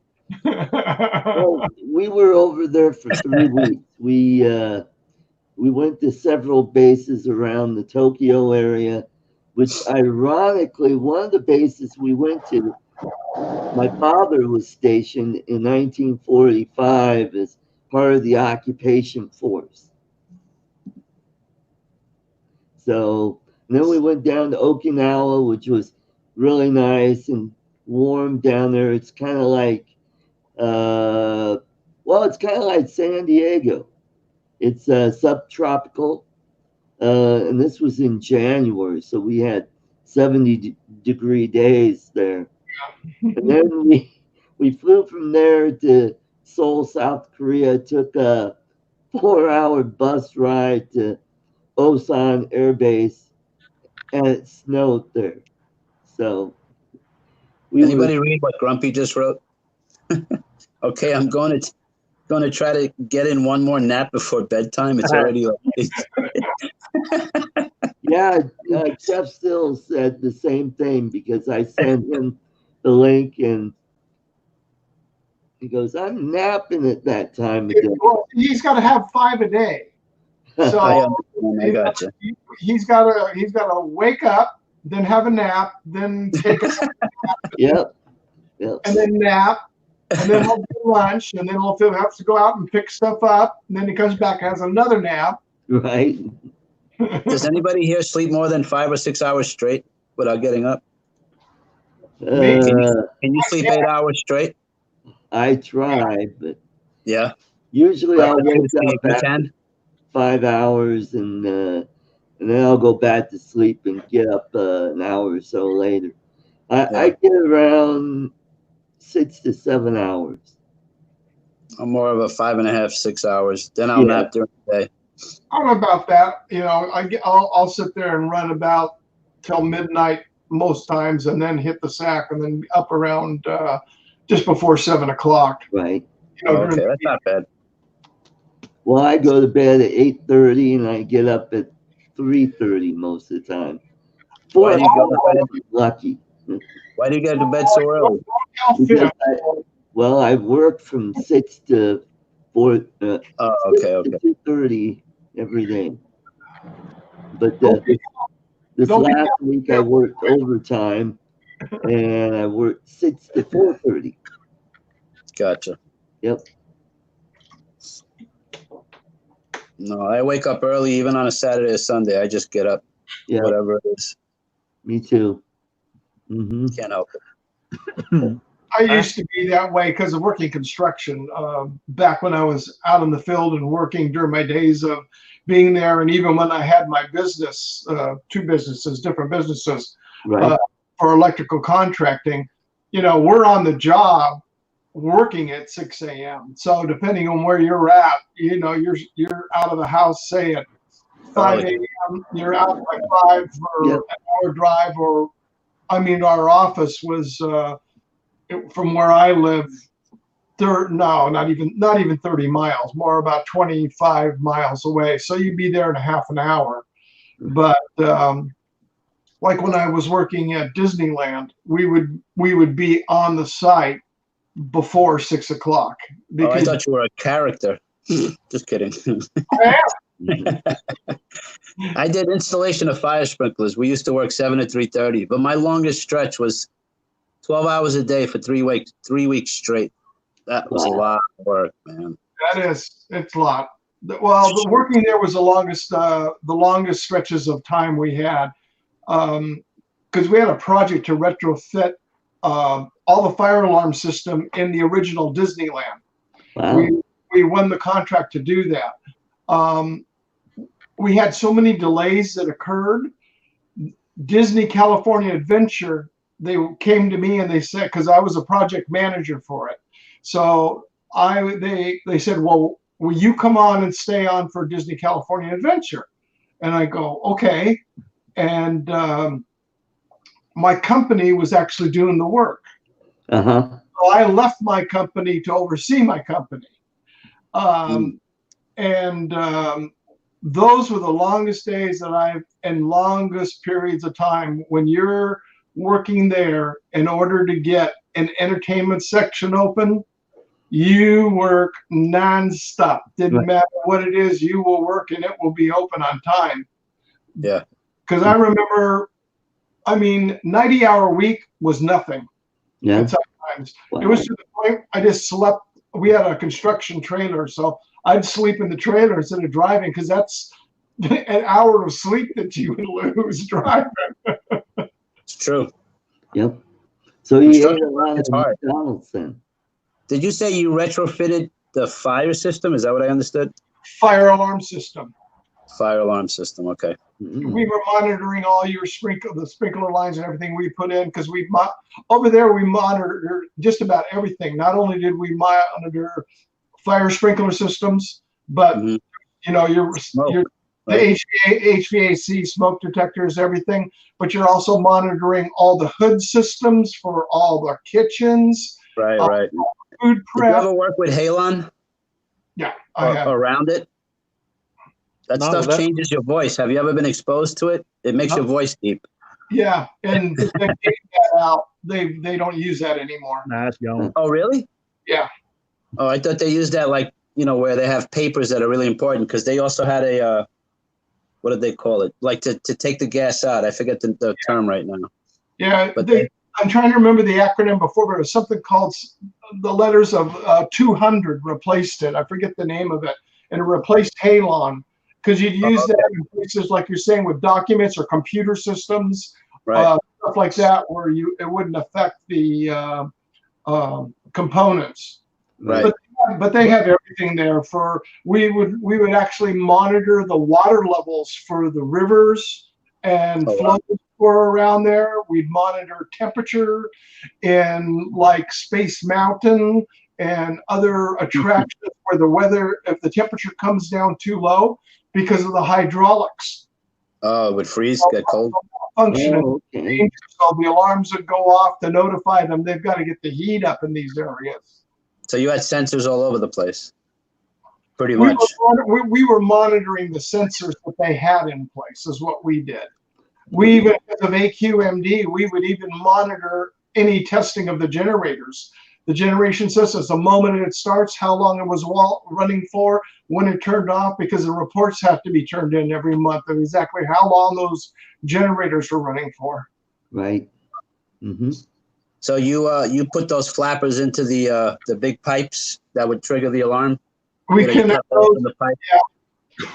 Well, we were over there for 3 weeks. We went to several bases around the Tokyo area, which ironically, one of the bases we went to, my father was stationed in 1945 as part of the occupation force. So then we went down to Okinawa, which was really nice and warm down there. It's kind of like, well, it's kind of like San Diego. It's subtropical, and this was in January, so we had 70-degree days there. And then we flew from there to Seoul, South Korea. Took a 4-hour bus ride to Osan Air Base, and it snowed there. So we Anybody read what Grumpy just wrote? Okay, I'm going to try to get in one more nap before bedtime. It's already like yeah, Jeff Still said the same thing because I sent him the link and he goes, "I'm napping at that time of day." Well, he's got to have 5 a day. So I understand. I gotcha. he's got to wake up, then have a nap, then take a Yep. and then nap, and then he'll do lunch, and then he'll have to go out and pick stuff up, and then he comes back, has another nap. Right. Does anybody here sleep more than 5 or 6 hours straight without getting up? Can you sleep 8 hours straight? I try, but Yeah. usually I'll wake You up after can? 5 hours and then I'll go back to sleep and get up an hour or so later. I get around 6 to 7 hours. I'm more of a 5.5, 6 hours. Then I'll nap during the day. I'm about that. You know, I'll sit there and run about till midnight most times, and then hit the sack, and then up around just before 7 o'clock. Right. You know, Okay, that's not bad. Well, I go to bed at 8:30 and I get up at 3:30 most of the time. Why do you go to bed? Lucky. Why do you get to bed so early? Because I work from 6 to 4. Okay. 2:30 every day. But this last week I worked overtime, and I worked 6 to 4:30. Gotcha. Yep. No, I wake up early even on a Saturday or Sunday. I just get up, whatever it is. Me too. Mm-hmm. Can't help it. I used to be that way because of working construction. Back when I was out in the field and working during my days of being there, and even when I had my business, 2 businesses, different businesses, Right. For electrical contracting, you know, we're on the job working at 6 a.m. So depending on where you're at, you know, you're out of the house, say at 5 a.m. You're out by 5 for an hour drive, or I mean, our office was from where I live. Not even 30 miles, more about 25 miles away. So you'd be there in a half an hour. But like when I was working at Disneyland, we would be on the site before 6 o'clock. I thought you were a character. Just kidding. I did installation of fire sprinklers. We used to work 7 to 3:30, but my longest stretch was 12 hours a day for 3 weeks straight. That was a lot of work, man. It's a lot. Well, the working there was the longest stretches of time we had, because we had a project to retrofit all the fire alarm system in the original Disneyland. Wow. We won the contract to do that. We had so many delays that occurred. Disney California Adventure, they came to me and they said, because I was a project manager for it. So they said, well, will you come on and stay on for Disney California Adventure? And I go, okay. And my company was actually doing the work. Uh-huh. So I left my company to oversee my company. Those were the longest days and longest periods of time when you're working there. In order to get an entertainment section open, you work nonstop. Didn't matter what it is, you will work and it will be open on time. Yeah. Because I remember, 90-hour week was nothing. Yeah. And sometimes it was to the point I just slept. We had a construction trailer, so I'd sleep in the trailer instead of driving, because that's an hour of sleep that you would lose driving. It's true. Yep. So you ate a lot of McDonald's then. Did you say you retrofitted the fire system? Is that what I understood? Fire alarm system. Fire alarm system. Okay. we were monitoring all your the sprinkler lines and everything we put in, because over there we monitor just about everything. Not only did we monitor fire sprinkler systems, but Mhm. you know your Right. the HVAC smoke detectors, everything. But you're also monitoring all the hood systems for all the kitchens, Right, right. food Did you prep. ever work with halon Yeah, I have. around it? That Not stuff with that. changes your voice. Have you ever been exposed to it? It makes No. your voice deep. Yeah, and they take that out. They don't use that anymore. Nah, it's gone. Oh, really? Yeah. Oh, I thought they used that, like, you know, where they have papers that are really important, because they also had a what did they call it? Like to take the gas out. I forget the term right now. Yeah, But I'm trying to remember the acronym before, but it was something called the letters of 200 replaced it. I forget the name of it, and it replaced halon, because you'd use that in places like you're saying with documents or computer systems, right. stuff like that, where it wouldn't affect the components. Right. But they have everything there. We would actually monitor the water levels for the rivers and flows for around there. We'd monitor temperature in like Space Mountain and other attractions where the weather, if the temperature comes down too low because of the hydraulics. Oh, it would freeze, get cold. Functioning. Oh, okay. So the alarms would go off to notify them they've got to get the heat up in these areas. So you had sensors all over the place, pretty We much. we were monitoring the sensors that they had in place is what we did. We even, because of AQMD, we would even monitor any testing of the generators. The generation systems, the moment it starts, how long it was running for, when it turned off, because the reports have to be turned in every month of exactly how long those generators were running for. Right. Mm-hmm. So you put those flappers into the big pipes that would trigger the alarm? We You know, you connect cut those. open the pipe.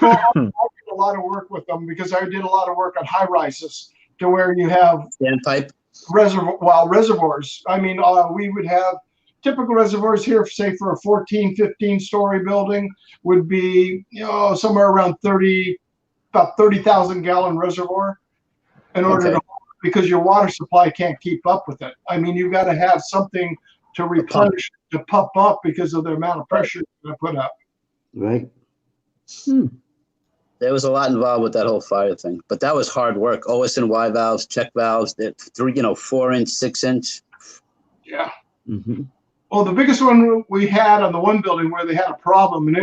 Well, I did a lot of work with them because I did a lot of work on high rises to where you have Standpipe? reservoirs. I mean, we would have typical reservoirs here, say for a 14, 15 story building would be, somewhere around about 30,000 gallon reservoir in order to, because your water supply can't keep up with it. I mean, you've got to have something to replenish, to pump up because of the amount of pressure you put up. Right. There was a lot involved with that whole fire thing, but that was hard work. OS and Y valves, check valves, 4-inch, 6-inch. Yeah. Mm-hmm. Well, the biggest one we had on the one building where they had a problem, and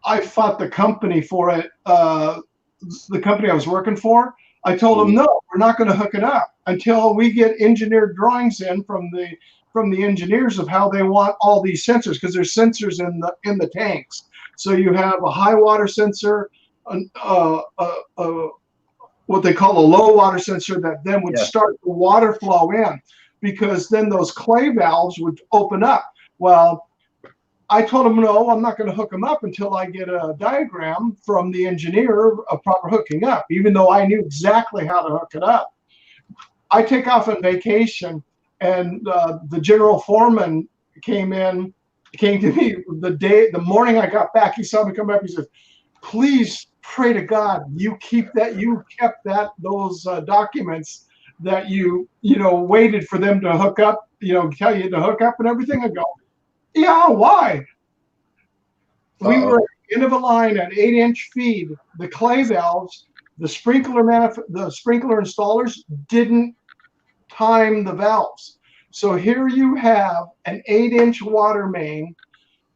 I fought the company for it. The company I was working for, I told them, no, we're not going to hook it up until we get engineered drawings in from the engineers of how they want all these sensors, because there's sensors in the tanks. So you have a high water sensor, what they call a low water sensor that then would start the water flow in, because then those clay valves would open up. Well, I told them, no, I'm not going to hook them up until I get a diagram from the engineer of proper hooking up, even though I knew exactly how to hook it up. I take off on vacation, and the general foreman came to me the morning I got back. He saw me come up. He says, please pray to God you kept those documents that you waited for them to hook up, tell you to hook up and everything. I go, yeah, why? We were at the end of a line at 8-inch feed. The clay valves, the sprinkler installers didn't time the valves. So here you have an 8-inch water main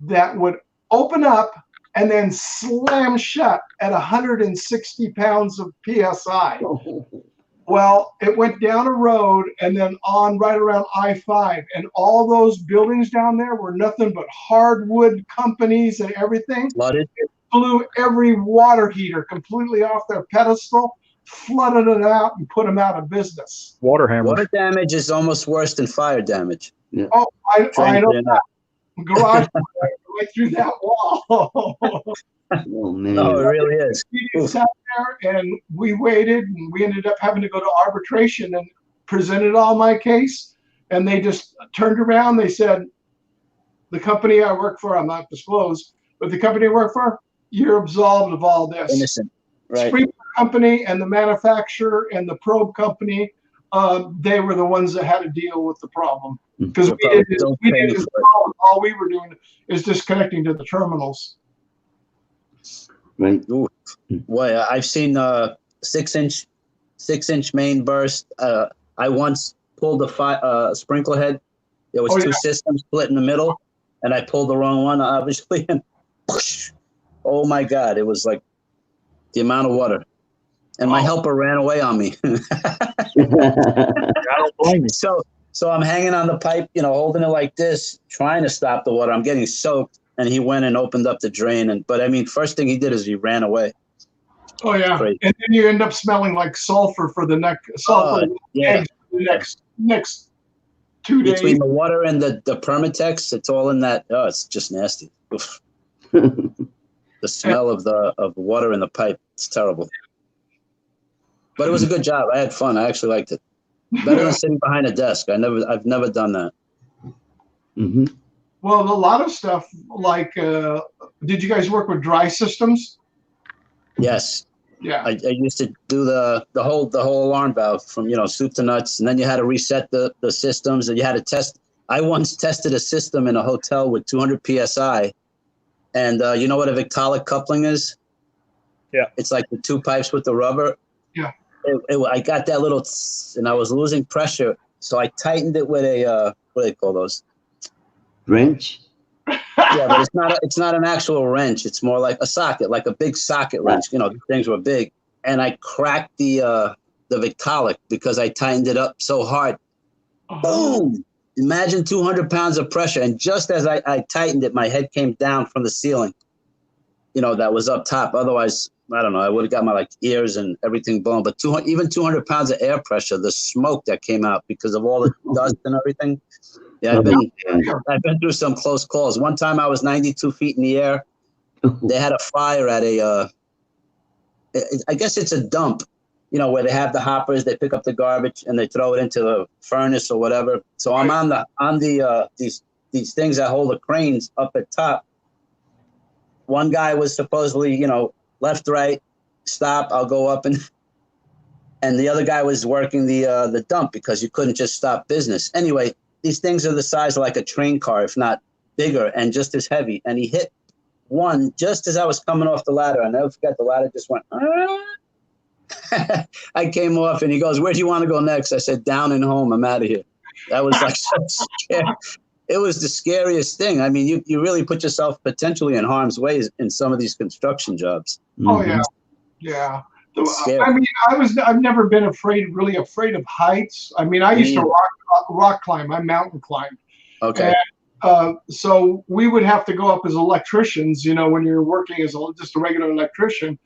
that would open up and then slam shut at 160 pounds of PSI. Well, it went down a road and then on right around I-5, and all those buildings down there were nothing but hardwood companies and everything. Flooded. It blew every water heater completely off their pedestal, flooded it out, and put them out of business. Water hammer. Water damage is almost worse than fire damage. Yeah. Oh, I know that. Garage right through that wall. Oh, man. No, it really is. We sat there and we waited, and we ended up having to go to arbitration and presented all my case. And they just turned around. They said, the company I work for, I'm not disclosed, but the company I work for, you're absolved of all this. Innocent. Right. Sprinkler company and the manufacturer and the probe company, they were the ones that had to deal with the problem. Because all we were doing is disconnecting to the terminals. Right. Ooh. Boy, I've seen 6-inch main burst. I once pulled a sprinkler head. There was two systems split in the middle, and I pulled the wrong one, obviously, and whoosh, oh my God, it was like the amount of water. And my helper ran away on me. I don't blame you. So I'm hanging on the pipe, holding it like this, trying to stop the water. I'm getting soaked, and he went and opened up the drain. But I mean, first thing he did is he ran away. Oh yeah, Crazy. And then you end up smelling like sulfur for the next 2 days. Between the water and the Permatex, it's all in that. Oh, it's just nasty. The smell of the water in the pipe, it's terrible. But it was a good job. I had fun. I actually liked it. Better than sitting behind a desk. I've never done that. Mm-hmm. Well, a lot of stuff like, did you guys work with dry systems? Yes. Yeah. I used to do the whole alarm valve from soup to nuts, and then you had to reset the systems, and you had to test. I once tested a system in a hotel with 200 psi, and you know what a Victolic coupling is? Yeah. It's like the two pipes with the rubber. Yeah. I got that little, and I was losing pressure, so I tightened it with a what do they call those? Wrench. Yeah, but it's not an actual wrench. It's more like a socket, like a big socket wrench. The things were big, and I cracked the Victolic because I tightened it up so hard. Boom! Imagine 200 pounds of pressure, and just as I tightened it, my head came down from the ceiling. That was up top. Otherwise, I don't know. I would have got my ears and everything blown. But even 200 pounds of air pressure, the smoke that came out because of all the dust and everything. Yeah, I've been through some close calls. One time I was 92 feet in the air. They had a fire at I guess it's a dump, where they have the hoppers, they pick up the garbage and they throw it into the furnace or whatever. So I'm on these things that hold the cranes up at top. One guy was supposedly, left, right, stop, I'll go up, and the other guy was working the dump because you couldn't just stop business. Anyway, these things are the size of like a train car, if not bigger, and just as heavy. And he hit one just as I was coming off the ladder. I never forget, the ladder just went, I came off, and he goes, "Where do you want to go next?" I said, "Down and home. I'm out of here." That was like so scary. It was the scariest thing. I mean, you really put yourself potentially in harm's way in some of these construction jobs. Oh, yeah. Yeah. I mean, I've never been really afraid of heights. I mean, I used to rock climb. I mountain climbed. Okay. And, so we would have to go up as electricians, when you're working as just a regular electrician,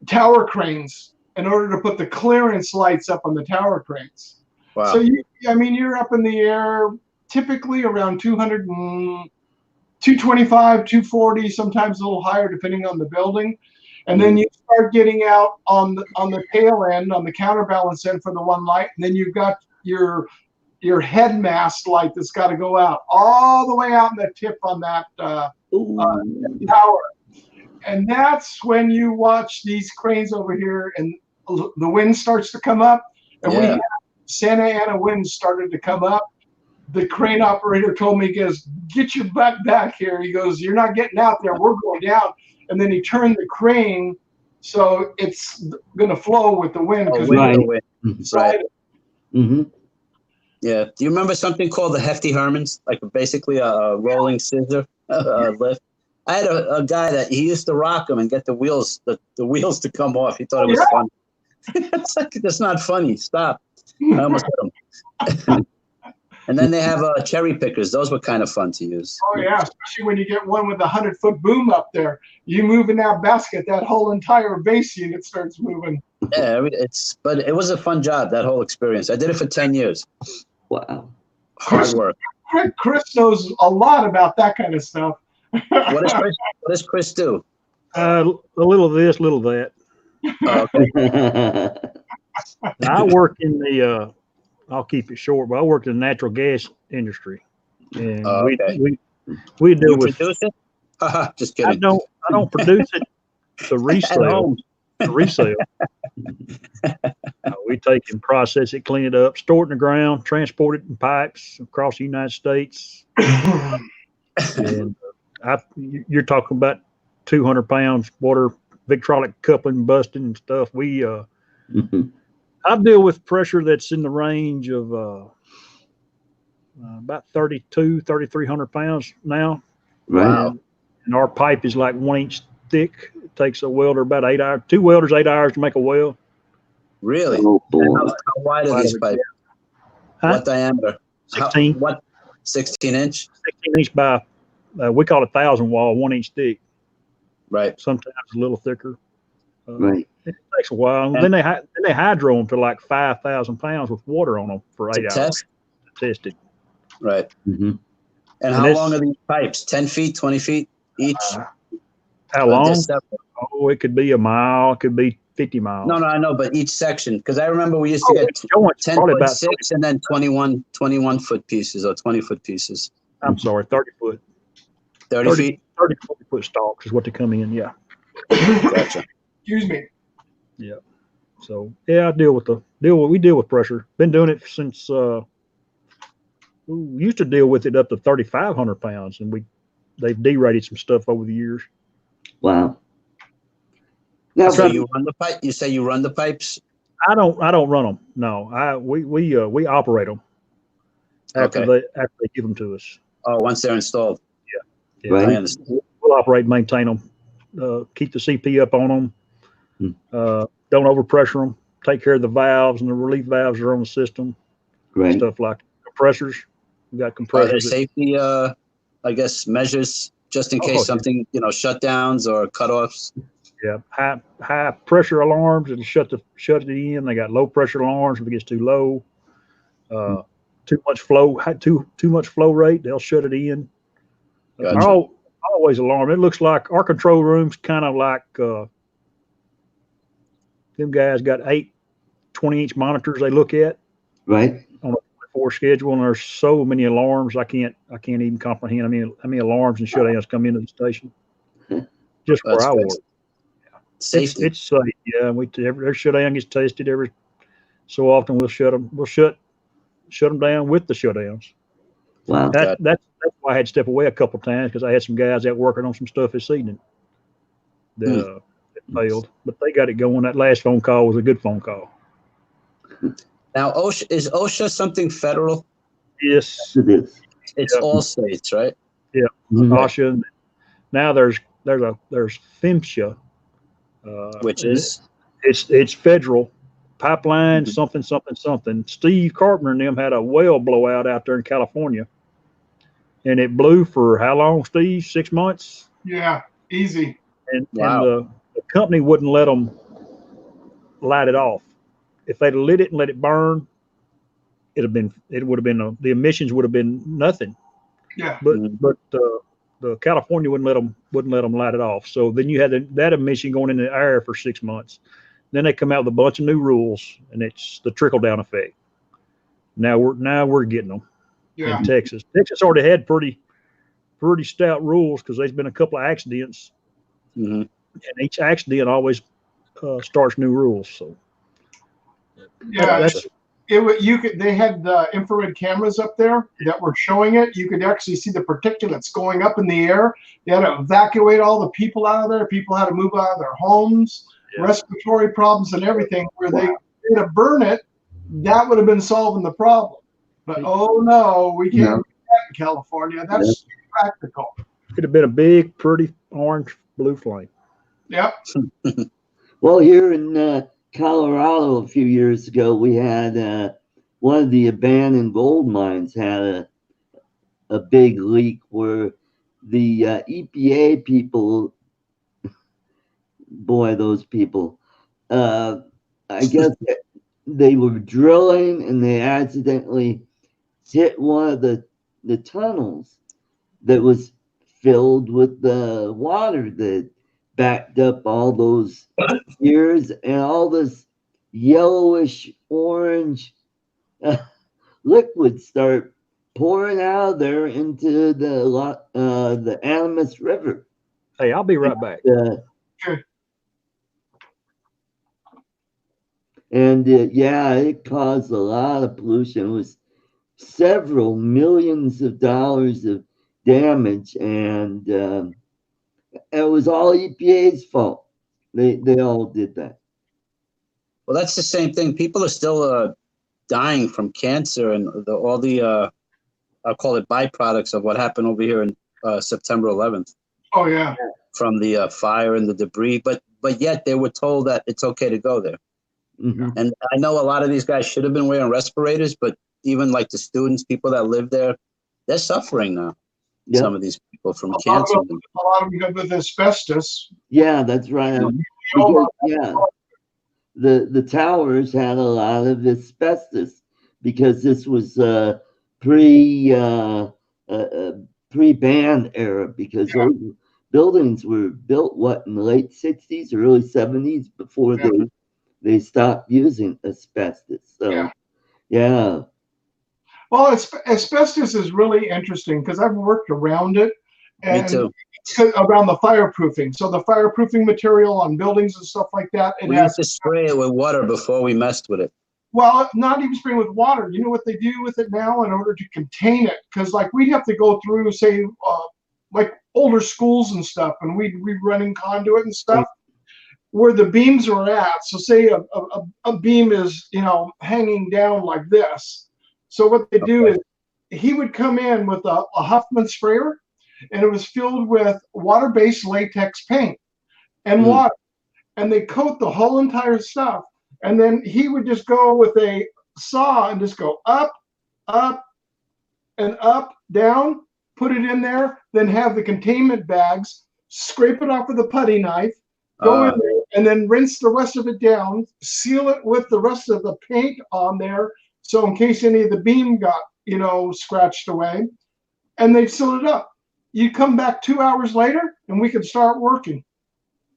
tower cranes in order to put the clearance lights up on the tower cranes. Wow. So, you're up in the air typically around 225, 240, sometimes a little higher depending on the building. And then you start getting out on the tail end, on the counterbalance end for the one light, and then you've got your headmast light that's got to go out all the way out in the tip on that tower. And that's when you watch these cranes over here, and the wind starts to come up, and we have Santa Ana winds started to come up. The crane operator told me, he goes, "Get your butt back here." He goes, "You're not getting out there. We're going down." And then he turned the crane so it's going to flow with the wind. Right. Mm-hmm. Yeah. Do you remember something called the Hefty Hermans? Like basically a rolling scissor lift. I had a guy that he used to rock them and get the wheels to come off. He thought it was fun. It's like, that's not funny. Stop. I almost hit him. And then they have cherry pickers. Those were kind of fun to use. Oh, yeah, especially when you get one with a 100-foot boom up there. You move in that basket, that whole entire base unit starts moving. Yeah, but it was a fun job, that whole experience. I did it for 10 years. Wow. Hard work. Chris knows a lot about that kind of stuff. What does Chris do? A little of this, little of that. Oh, okay. I work in the I'll keep it short, but I work in the natural gas industry, and we deal with. Produce it? Just kidding. I don't produce it to resell. for resale. We take and process it, clean it up, store it in the ground, transport it in pipes across the United States. And you're talking about 200 pounds water, Victrolic coupling busting and stuff. I deal with pressure that's in the range of about 3,300 pounds now. Right. Wow. And our pipe is like 1 inch thick. It takes a welder about 8 hours. 2 welders, 8 hours to make a weld. Really? Oh boy. How wide are these pipes? Huh? What diameter? 16. What? 16-inch? 16 inch by, we call it 1,000 wall, 1 inch thick. Right. Sometimes a little thicker. Right. It takes a while. And- Then they hydro them to like 5,000 pounds with water on them for 8 hours. Test? To test it. Right. Mm-hmm. And how long are these pipes? 10 feet, 20 feet each? How Or long? they're separate? Oh, it could be a mile. It could be 50 miles. No, I know, but each section, because I remember we used to get Joint's 10 probably foot about 6 and then 21 foot pieces or 20 foot pieces. I'm sorry, 30 foot. 30 feet? 30 foot stalks is what they come in. Yeah. Gotcha. Excuse me. Yeah. So yeah, we deal with pressure. Been doing it since we used to deal with it up to 3,500 pounds, and they've derated some stuff over the years. Wow. Now, So you run the pipe? You say you run the pipes? I don't run them. No, we operate them after they give them to us. Oh, once they're installed. Yeah. Right. I understand. We'll operate, maintain them, keep the CP up on them. Don't overpressure them. Take care of the valves and the relief valves that are on the system. right. Stuff like compressors. We got Are there compressors. safety, I guess, measures just in case something, shutdowns or cutoffs? Yeah, high pressure alarms. It'll shut it in. They got low pressure alarms if it gets too low. Too much flow rate. They'll shut it in. Gotcha. Always alarm. It looks like our control room's kind of like them guys got 8 20-inch monitors they look at Right. on a 4 schedule, and there's so many alarms I can't even comprehend how many alarms and shutdowns come into the station. Just where That's I good. work. Safety. It's safe. Yeah, every shutdown gets tested every so often. We'll shut them down with the shutdowns. Wow. That's why I had to step away a couple of times, because I had some guys out working on some stuff this evening that failed, but they got it going. That last phone call was a good phone call. Now, is OSHA something federal? Yes, It is. It's all states, right? Mhm. OSHA. Now there's FMSHA, Which is? it's federal pipeline something. Steve Carpenter and them had a well blowout out there in California, and it blew for how long, Steve? 6 months. Yeah, easy. And Wow. the company wouldn't let them light it off. If they'd lit it and let it burn, the emissions would have been nothing. Yeah. But the California wouldn't let them light it off. So then you had that emission going in the air for 6 months. Then they come out with a bunch of new rules, and it's the trickle down effect. Now we're getting them Yeah. in Texas. Texas already had pretty stout rules, because there's been a couple of accidents, and each accident always starts new rules. So Yeah. They had the infrared cameras up there that were showing it. You could actually see the particulates going up in the air. They had to evacuate all the people out of there. People had to move out of their homes, respiratory problems and everything. Where they to burn it, that would have been solving the problem. But oh no, we can't do that in California. That's practical. it'd have been a big, pretty orange blue flame. Yep. Well, here in Colorado a few years ago, we had one of the abandoned gold mines had a big leak where the EPA people, boy, those people, I guess they were drilling and they accidentally hit one of the tunnels that was filled with the water that backed up all those years, and all this yellowish orange liquid start pouring out of there into the Animas River. Hey, I'll be right back. And yeah, it caused a lot of pollution. It was several millions of dollars of damage, and it was all EPA's fault. They all did that. Well, that's the same thing. People are still dying from cancer and all the I'll call it byproducts of what happened over here in September 11th. Oh yeah. From the fire and the debris, but yet they were told that it's okay to go there. Mm-hmm. And I know a lot of these guys should have been wearing respirators, but even like the students, people that live there, they're suffering now. Yep. Some of these people from cancer. A lot of them go with asbestos. Yeah, that's right. Because, yeah, the towers had a lot of asbestos because this was pre-ban era, because those buildings were built in the late 60s, early 70s, before they stopped using asbestos. So yeah. Well, asbestos is really interesting because I've worked around it, and Me too. Around the fireproofing. So the fireproofing material on buildings and stuff like that. We used to spray it with water before we messed with it. Well, not even spraying with water. You know what they do with it now in order to contain it? Because like we'd have to go through, say, like older schools and stuff, and we'd running conduit and stuff where the beams are at. So say a beam is, hanging down like this. So what they do is he would come in with a Huffman sprayer, and it was filled with water-based latex paint and water, and they coat the whole entire stuff. And then he would just go with a saw and just go up, up, and up, down, put it in there, then have the containment bags, scrape it off with a putty knife, go in there, and then rinse the rest of it down, seal it with the rest of the paint on there, so in case any of the beam got, scratched away, and they sealed it up. You come back 2 hours later, and we could start working.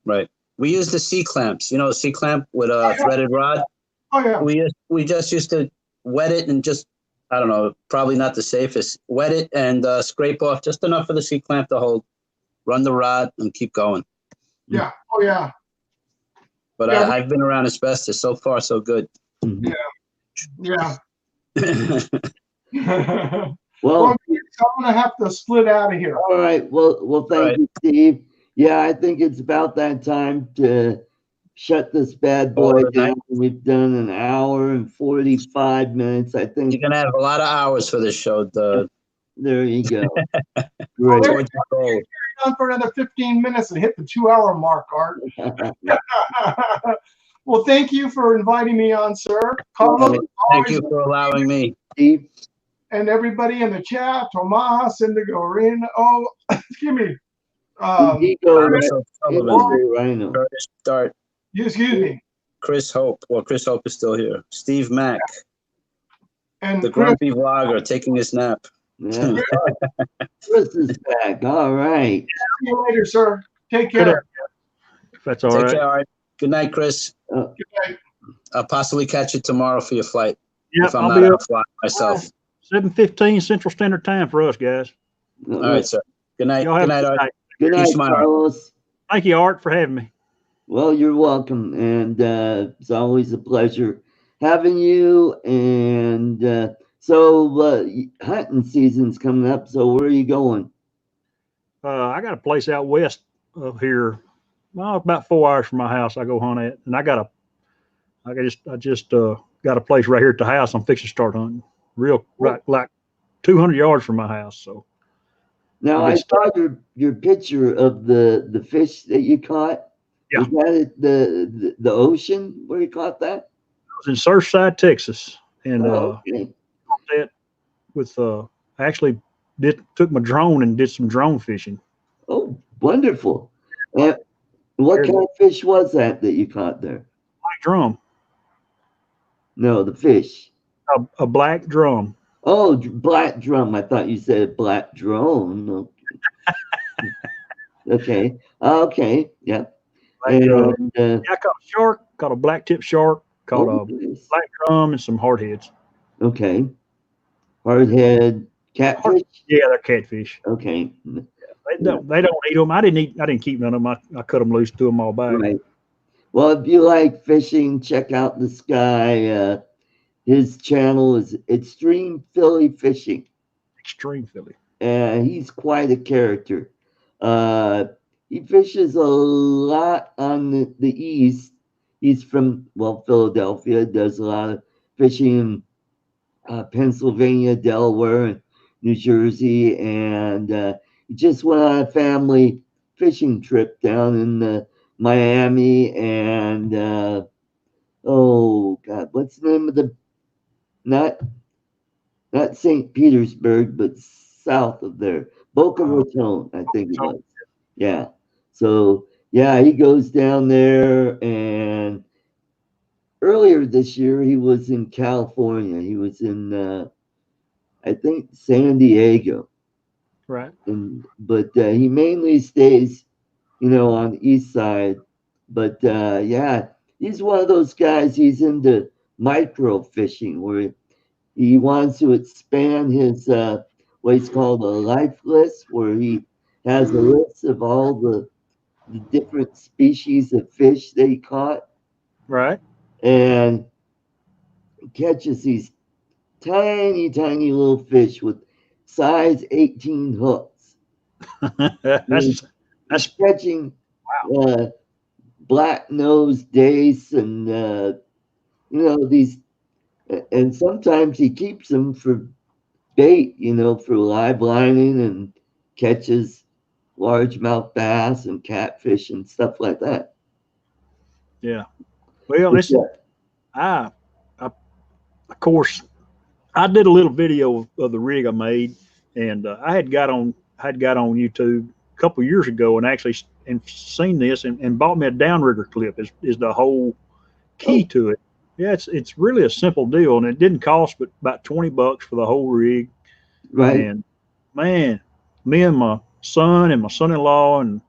Right. We used the C-clamps, C-clamp with a threaded rod. Oh, yeah. We just used to wet it and just, I don't know, probably not the safest, wet it and scrape off just enough for the C-clamp to hold, run the rod, and keep going. Yeah. Oh, yeah. But I've been around asbestos. So far, so good. Yeah. Yeah. Well, I'm going to have to split out of here. All right. Well, thank you, Steve. Yeah, I think it's about that time to shut this bad boy down. We've done an hour and 45 minutes. I think you're gonna have a lot of hours for this show. There you go. Great. We're on for another 15 minutes and hit the 2-hour mark, Art. Well, thank you for inviting me on, sir. Carlos, thank you for allowing me. Steve. And everybody in the chat, Tomas, Indigo, Reno, excuse me. Start. Excuse me. Chris Hope. Well, Chris Hope is still here. Steve Mack. And the grumpy vlogger taking his nap. Yeah. Chris is back. All right. See you later, sir. Take care. That's all right. Take care. All right. Good night, Chris. Good night. I'll possibly catch you tomorrow for your flight. Yep, if I'm not out flying myself. 7:15 Central Standard Time for us, guys. All right, sir. Good night. Good night, Art. Good night, Carlos. Thank you, Art, for having me. Well, you're welcome, and it's always a pleasure having you. And so hunting season's coming up. So where are you going? I got a place out west of here, well, about 4 hours from my house. I go hunt at, and I just got a place right here at the house. I'm fixing to start hunting. Like 200 yards from my house. So now I saw your picture of the fish that you caught. Yeah. Was that at the ocean where you caught that? I was in Surfside, Texas, and okay. that with actually took my drone and did some drone fishing. Oh, wonderful! What kind of fish was that you caught there? Black drum. No, the fish. A black drum. Oh, black drum. I thought you said black drone. Okay. Okay. Yeah. And, I caught a shark. Caught a black tip shark. Caught a black drum and some hardheads. Okay. Hardhead catfish. Yeah, they're catfish. Okay. They don't eat them. I didn't keep none of them. I cut them loose, threw them all back. Right. Well, if you like fishing, check out this guy. His channel is Extreme Philly Fishing. Extreme Philly. And he's quite a character. Uh, he fishes a lot on the east. He's from, well, Philadelphia, does a lot of fishing in Pennsylvania, Delaware, and New Jersey, and he just went on a family fishing trip down in Miami, and oh God, what's the name of the, not St. Petersburg, but south of there, Boca Raton, I think it was. Yeah. So yeah, he goes down there, and earlier this year he was in California. He was in I think San Diego, Right. but he mainly stays, on the east side. But yeah, he's one of those guys. He's into micro fishing, where he wants to expand his what he's called a life list, where he has a list of all the different species of fish that he caught, Right. and catches these tiny, tiny little fish with size 18 hooks. that's He's catching black nosed dace and these, and sometimes he keeps them for bait, for live lining, and catches largemouth bass and catfish and stuff like that. yeah. Well, listen, I of course I did a little video of the rig I made, and I had got on YouTube a couple of years ago, and actually seen this and bought me a downrigger clip. Is the whole key to it. Yeah, it's really a simple deal, and it didn't cost but about $20 for the whole rig. Right. And man, me and my son and my son-in-law and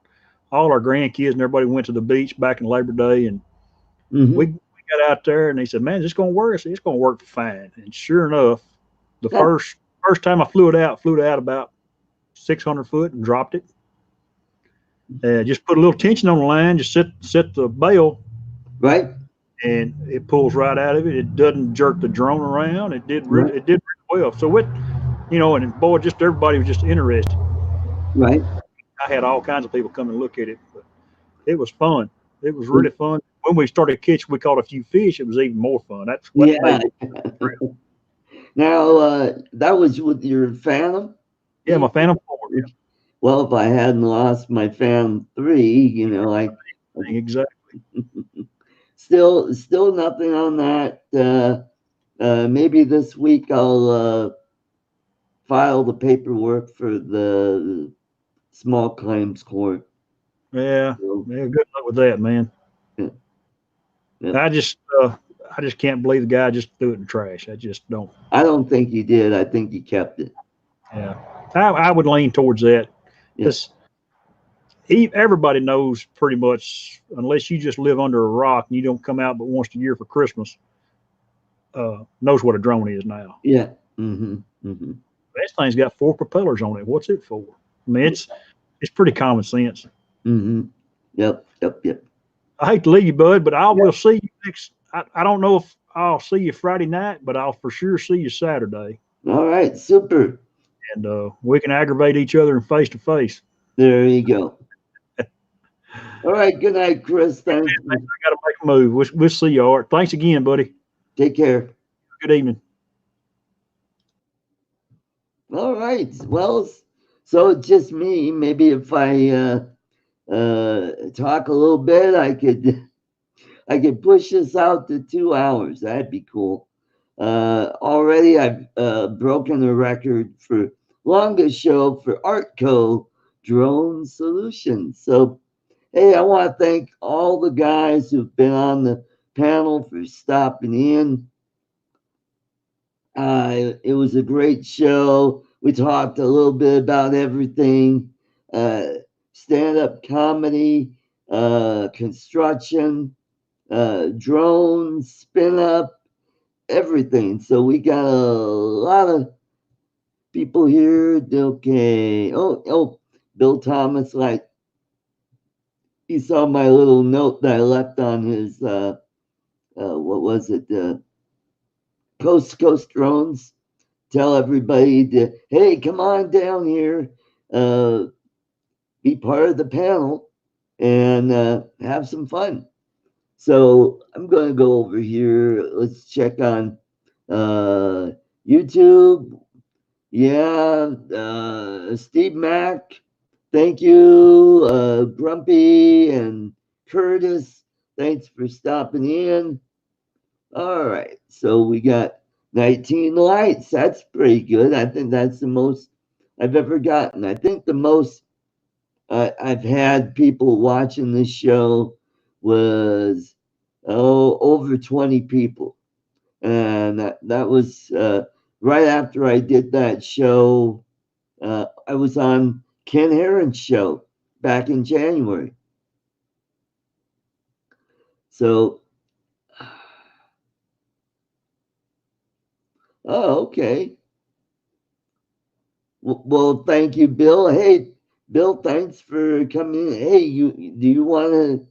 all our grandkids and everybody went to the beach back in Labor Day, and we got out there, and they said, "Man, is this going to work?" I said, "It's going to work fine." And sure enough, the first time I flew it out about 600 foot and dropped it. Just put a little tension on the line, just set the bail, Right. and it pulls right out of it. It doesn't jerk the drone around. It did really well. So it, and boy, just everybody was just interested. Right. I had all kinds of people come and look at it, but it was fun. It was really fun. When we started catching, we caught a few fish. It was even more fun. That's what made it. Now, that was with your Phantom? Yeah, my Phantom 4. Yeah. Well, if I hadn't lost my Phantom 3, exactly. Still nothing on that. Maybe this week I'll file the paperwork for the small claims court. Yeah, good luck with that, man. Yeah. I just can't believe the guy just threw it in the trash. I just don't. I don't think he did. I think he kept it. Yeah, I would lean towards that, because everybody knows pretty much, unless you just live under a rock and you don't come out but once a year for Christmas, knows what a drone is now. Yeah. This thing's got 4 propellers on it. What's it for? I mean, it's pretty common sense. Yep. I hate to leave you, bud, but I will see you next. I don't know if I'll see you Friday night, but I'll for sure see you Saturday. All right, super. And we can aggravate each other in face to face. There you go. All right, good night, Chris. Thanks. I got to make a move. We'll see you, Art. Thanks again, buddy. Take care. Good evening. All right. Well, so it's just me. Maybe if I talk a little bit, I could push this out to 2 hours. That'd be cool. Already I've broken the record for longest show for Artco Drone Solutions. So, hey, I want to thank all the guys who've been on the panel for stopping in. It was a great show. We talked a little bit about everything, stand-up comedy, construction, drones, spin-up, everything. So we got a lot of people here. Okay. Oh, Bill Thomas, like, he saw my little note that I left on his what was it? Coast to Coast Drones. Tell everybody to, hey, come on down here, be part of the panel, and have some fun. So I'm going to go over here. Let's check on YouTube. Yeah, Steve Mack, thank you. Grumpy and Curtis, thanks for stopping in. All right, so we got 19 likes. That's pretty good. I think that's the most I've ever gotten. I think the most I've had people watching this show was over 20 people, and that was right after I did that show. I was on Ken Heron's show back in January. So, oh, okay. Well, thank you, Bill. Hey, Bill, thanks for coming in. Hey, do you want to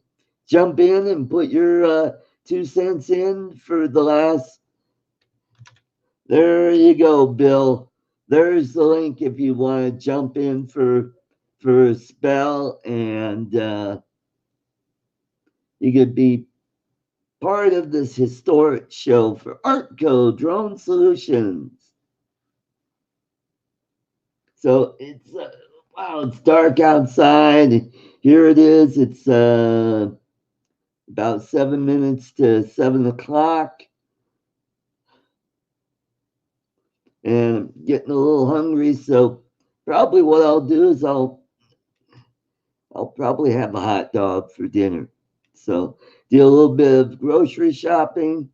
jump in and put your 2 cents in for the last? There you go, Bill. There's the link if you want to jump in for a spell, and you could be part of this historic show for Artco Drone Solutions. So it's wow, it's dark outside. Here it is. It's about 7 minutes to 7 o'clock, and I'm getting a little hungry. So probably what I'll do is I'll probably have a hot dog for dinner. So did a little bit of grocery shopping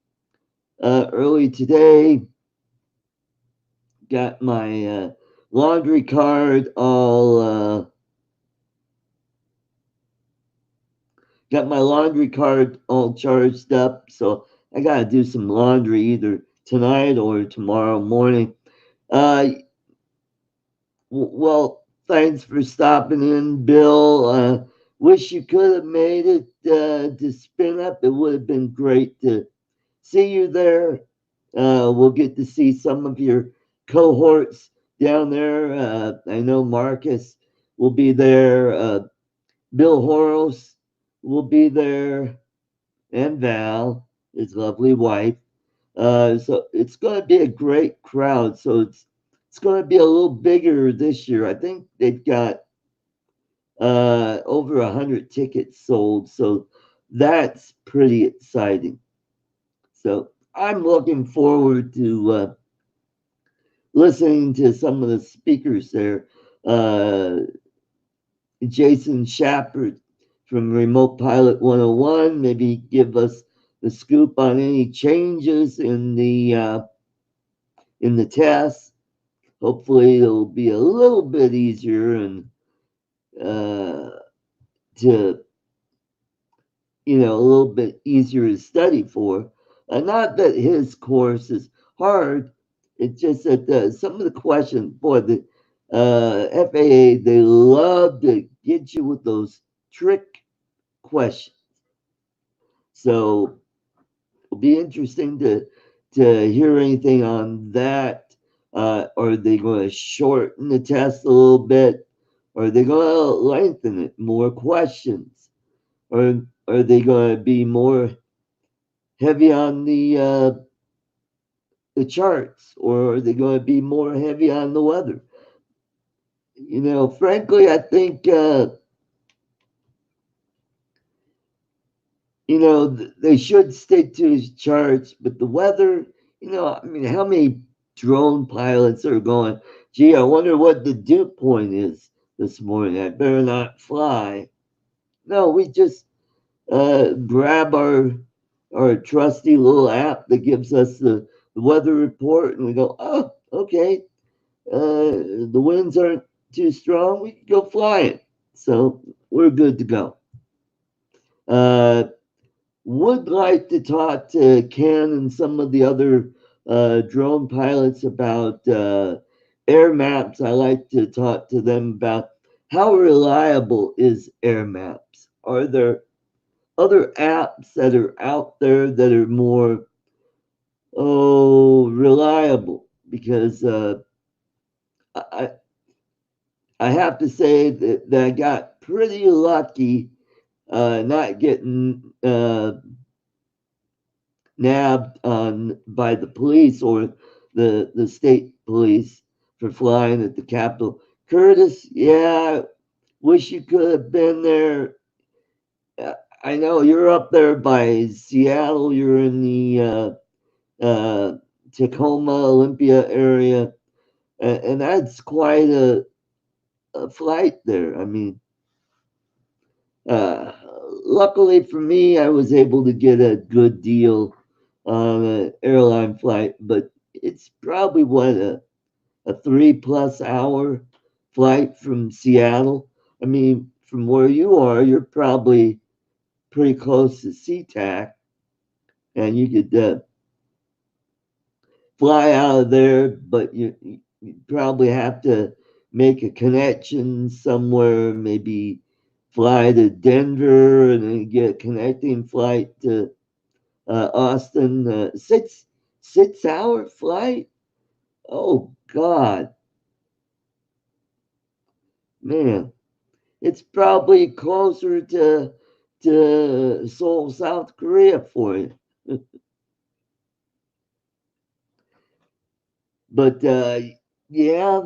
early today. Got my laundry card all charged up, so I gotta do some laundry either tonight or tomorrow morning. Well, thanks for stopping in, Bill. Wish you could have made it to Spin Up. It would have been great to see you there. We'll get to see some of your cohorts down there. I know Marcus will be there. Bill Horos will be there, and Val, his lovely wife. So it's going to be a great crowd. So it's going to be a little bigger this year. I think they've got over 100 tickets sold. So that's pretty exciting. So I'm looking forward to listening to some of the speakers there. Jason Shepard from Remote Pilot 101, maybe give us the scoop on any changes in the test. Hopefully, it'll be a little bit easier and to a little bit easier to study for. Not that his course is hard. It's just that some of the questions, boy, the FAA, they love to get you with those trick questions. So it'll be interesting to hear anything on that. Are they going to shorten the test a little bit? Or are they going to lengthen it? More questions? Or are they going to be more heavy on the charts? Or are they going to be more heavy on the weather? Frankly, I think they should stick to his charts, but the weather, I mean, how many drone pilots are going, gee, I wonder what the dew point is this morning. I better not fly. No, we just grab our trusty little app that gives us the weather report, and we go, oh, okay, the winds aren't too strong, we can go flying. So we're good to go. Would like to talk to Ken and some of the other drone pilots about air maps. I like to talk to them about how reliable is air maps. are there other apps that are out there that are more reliable? Because I I have to say that I got pretty lucky not getting nabbed on by the police or the state police for flying at the Capitol. Curtis, yeah, I wish you could have been there. Uh, I know you're up there by Seattle. You're in the Tacoma, Olympia area, and that's quite a flight there. I mean, uh, luckily for me, I was able to get a good deal on an airline flight, but it's probably what a 3+ hour flight from Seattle. I mean, from where you are, you're probably pretty close to SeaTac, and you could fly out of there, but you probably have to make a connection somewhere, maybe fly to Denver and then get a connecting flight to Austin. 6 hour flight. Oh God, man, it's probably closer to Seoul, South Korea for you. But yeah,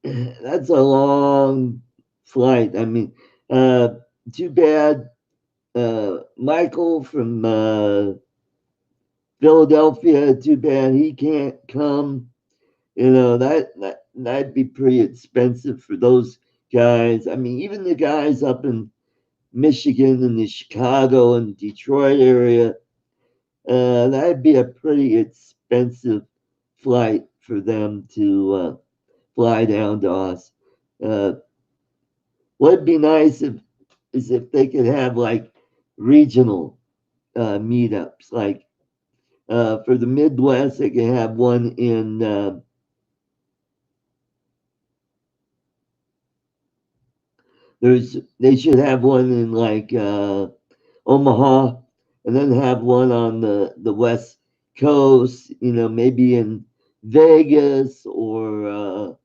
that's a long flight. I mean, uh, too bad Michael from Philadelphia. Too bad he can't come. You know that'd be pretty expensive for those guys. I mean, even the guys up in Michigan and the Chicago and Detroit area, that'd be a pretty expensive flight for them to fly down to us. Uh, what'd be nice is if they could have like regional meetups, like for the Midwest, they can have one in. They should have one in like Omaha, and then have one on the West Coast. You know, maybe in Vegas or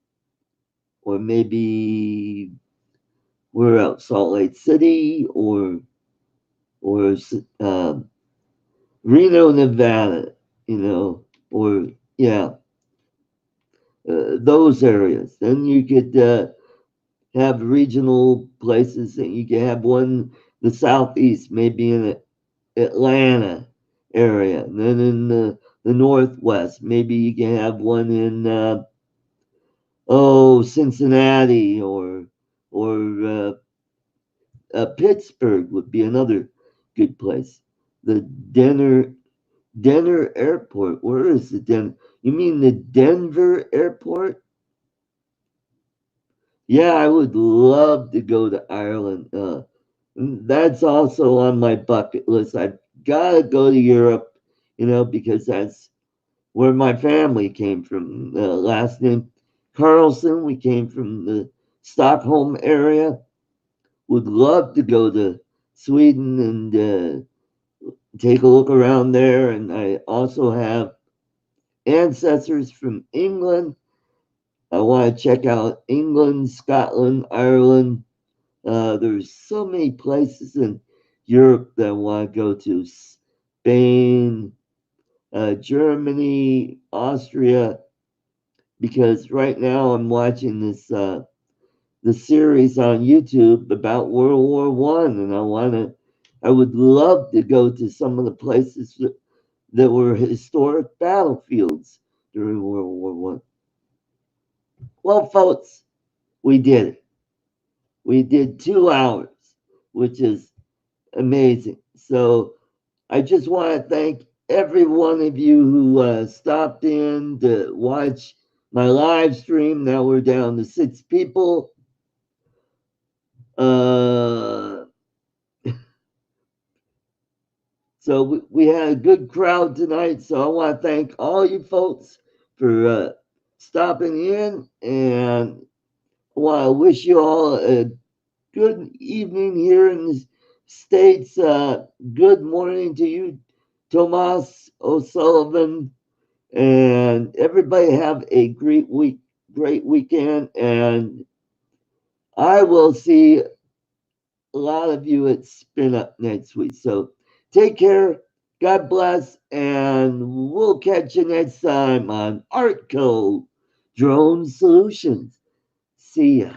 maybe where else? Salt Lake City or Reno, Nevada. You know, or yeah, those areas. Then you could have regional places, and you could have one the southeast, maybe in Atlanta area, and then in the northwest, maybe you can have one in Cincinnati or Pittsburgh would be another good place. The Denver Airport. Where is the Denver? You mean the Denver Airport? Yeah, I would love to go to Ireland. That's also on my bucket list. I've got to go to Europe, because that's where my family came from. Last name Carlson. We came from the Stockholm area. Would love to go to Sweden and take a look around there. And I also have ancestors from England. I want to check out England, Scotland, Ireland. There's so many places in Europe that I want to go to. Spain, Germany, Austria, because right now I'm watching the series on YouTube about World War I, and I would love to go to some of the places that were historic battlefields during World War I. Well, folks, we did it. We did 2 hours, which is amazing. So I just want to thank every one of you who stopped in to watch my live stream. Now we're down to 6 people. So we had a good crowd tonight. So I want to thank all you folks for stopping in, and I want to wish you all a good evening here in states, good morning to you, Tomas O'Sullivan, and everybody have a great weekend, and I will see a lot of you at Spin Up next week. So take care, God bless, and we'll catch you next time on Artco Drone Solutions. See ya.